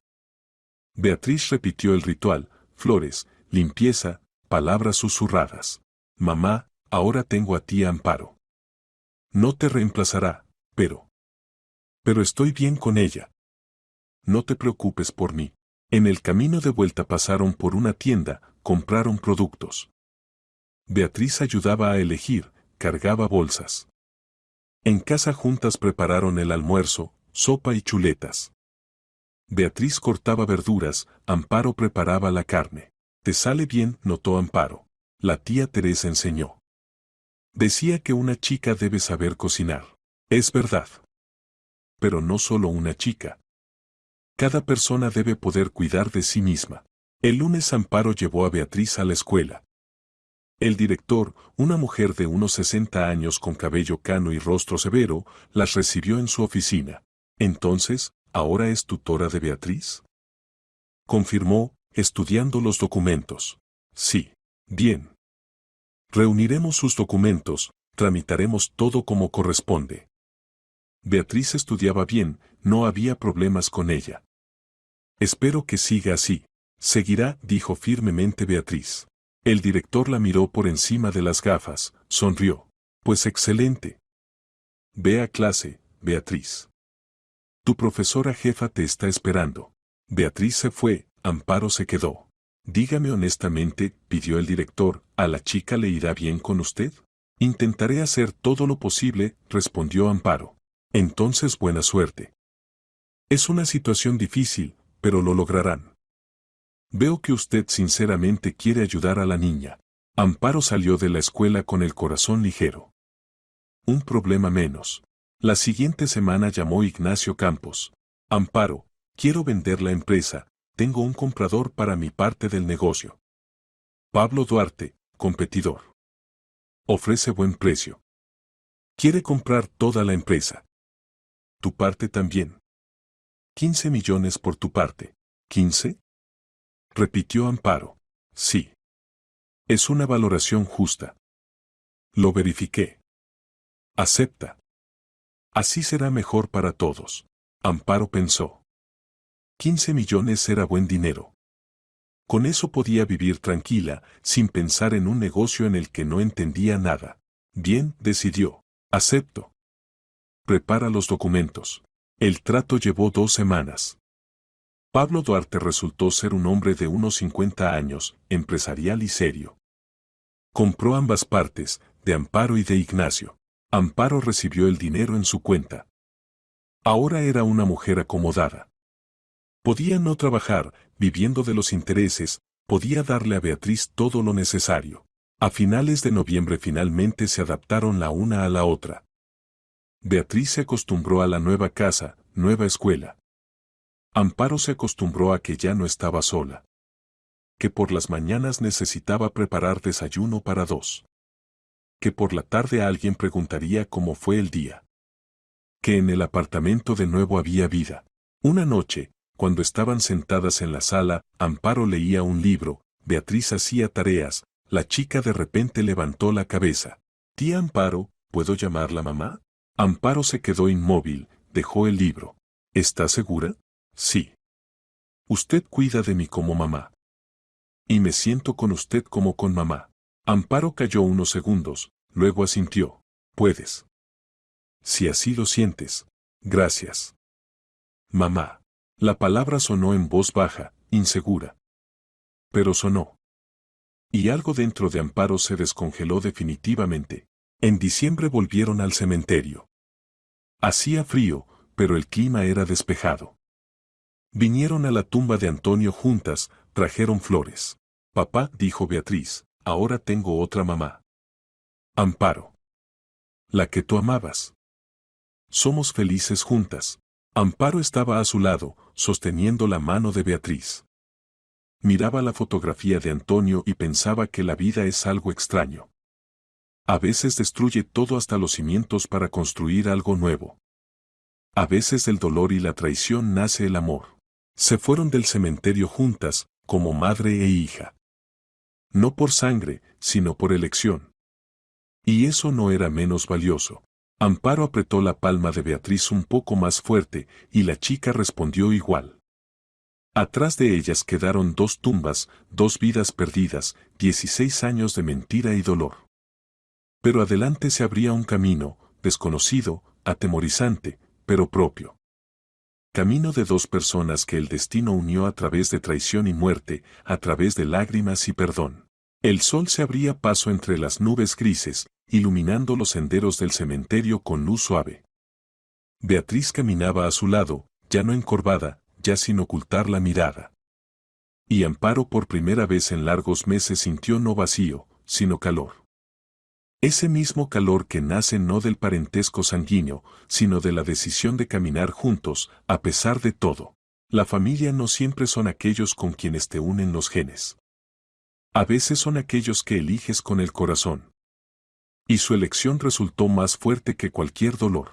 A: Beatriz repitió el ritual, flores, limpieza, palabras susurradas. Mamá, ahora tengo a ti Amparo. No te reemplazará, pero estoy bien con ella. No te preocupes por mí. En el camino de vuelta pasaron por una tienda, compraron productos. Beatriz ayudaba a elegir, cargaba bolsas. En casa juntas prepararon el almuerzo, sopa y chuletas. Beatriz cortaba verduras, Amparo preparaba la carne. Te sale bien, notó Amparo. La tía Teresa enseñó. Decía que una chica debe saber cocinar. Es verdad. Pero no solo una chica. Cada persona debe poder cuidar de sí misma. El lunes Amparo llevó a Beatriz a la escuela. El director, una mujer de unos 60 años con cabello cano y rostro severo, las recibió en su oficina. Entonces, ¿ahora es tutora de Beatriz? Confirmó, estudiando los documentos. Sí. Bien. Reuniremos sus documentos, tramitaremos todo como corresponde. Beatriz estudiaba bien, no había problemas con ella. Espero que siga así. Seguirá, dijo firmemente Beatriz. El director la miró por encima de las gafas, sonrió. Pues excelente. Ve a clase, Beatriz. Tu profesora jefa te está esperando. Beatriz se fue, Amparo se quedó. Dígame honestamente, pidió el director, ¿a la chica le irá bien con usted? Intentaré hacer todo lo posible, respondió Amparo. Entonces buena suerte. Es una situación difícil, pero lo lograrán. Veo que usted sinceramente quiere ayudar a la niña. Amparo salió de la escuela con el corazón ligero. Un problema menos. La siguiente semana llamó Ignacio Campos. Amparo, quiero vender la empresa, tengo un comprador para mi parte del negocio. Pablo Duarte, competidor. Ofrece buen precio. Quiere comprar toda la empresa. Tu parte también. 15 millones por tu parte. ¿15? Repitió Amparo. Sí. Es una valoración justa. Lo verifiqué. Acepta. Así será mejor para todos. Amparo pensó. 15 millones era buen dinero. Con eso podía vivir tranquila, sin pensar en un negocio en el que no entendía nada. Bien, decidió. Acepto. Prepara los documentos. El trato llevó 2 semanas. Pablo Duarte resultó ser un hombre de unos 50 años, empresarial y serio. Compró ambas partes, de Amparo y de Ignacio. Amparo recibió el dinero en su cuenta. Ahora era una mujer acomodada. Podía no trabajar, viviendo de los intereses, podía darle a Beatriz todo lo necesario. A finales de noviembre finalmente se adaptaron la una a la otra. Beatriz se acostumbró a la nueva casa, nueva escuela. Amparo se acostumbró a que ya no estaba sola. Que por las mañanas necesitaba preparar desayuno para 2. Que por la tarde alguien preguntaría cómo fue el día. Que en el apartamento de nuevo había vida. Una noche, cuando estaban sentadas en la sala, Amparo leía un libro, Beatriz hacía tareas, la chica de repente levantó la cabeza. Tía Amparo, ¿puedo llamarla mamá? Amparo se quedó inmóvil, dejó el libro. ¿Está segura? Sí. Usted cuida de mí como mamá. Y me siento con usted como con mamá. Amparo calló unos segundos, luego asintió. Puedes. Si así lo sientes. Gracias. Mamá. La palabra sonó en voz baja, insegura. Pero sonó. Y algo dentro de Amparo se descongeló definitivamente. En diciembre volvieron al cementerio. Hacía frío, pero el clima era despejado. Vinieron a la tumba de Antonio juntas, trajeron flores. Papá, dijo Beatriz, ahora tengo otra mamá. Amparo. La que tú amabas. Somos felices juntas. Amparo estaba a su lado, sosteniendo la mano de Beatriz. Miraba la fotografía de Antonio y pensaba que la vida es algo extraño. A veces destruye todo hasta los cimientos para construir algo nuevo. A veces del dolor y la traición nace el amor. Se fueron del cementerio juntas, como madre e hija. No por sangre, sino por elección. Y eso no era menos valioso. Amparo apretó la palma de Beatriz un poco más fuerte, y la chica respondió igual. Atrás de ellas quedaron 2 tumbas, 2 vidas perdidas, 16 años de mentira y dolor. Pero adelante se abría un camino, desconocido, atemorizante, pero propio. Camino de 2 personas que el destino unió a través de traición y muerte, a través de lágrimas y perdón. El sol se abría paso entre las nubes grises, iluminando los senderos del cementerio con luz suave. Beatriz caminaba a su lado, ya no encorvada, ya sin ocultar la mirada. Y Amparo por primera vez en largos meses sintió no vacío, sino calor. Ese mismo calor que nace no del parentesco sanguíneo, sino de la decisión de caminar juntos, a pesar de todo. La familia no siempre son aquellos con quienes te unen los genes. A veces son aquellos que eliges con el corazón. Y su elección resultó más fuerte que cualquier dolor.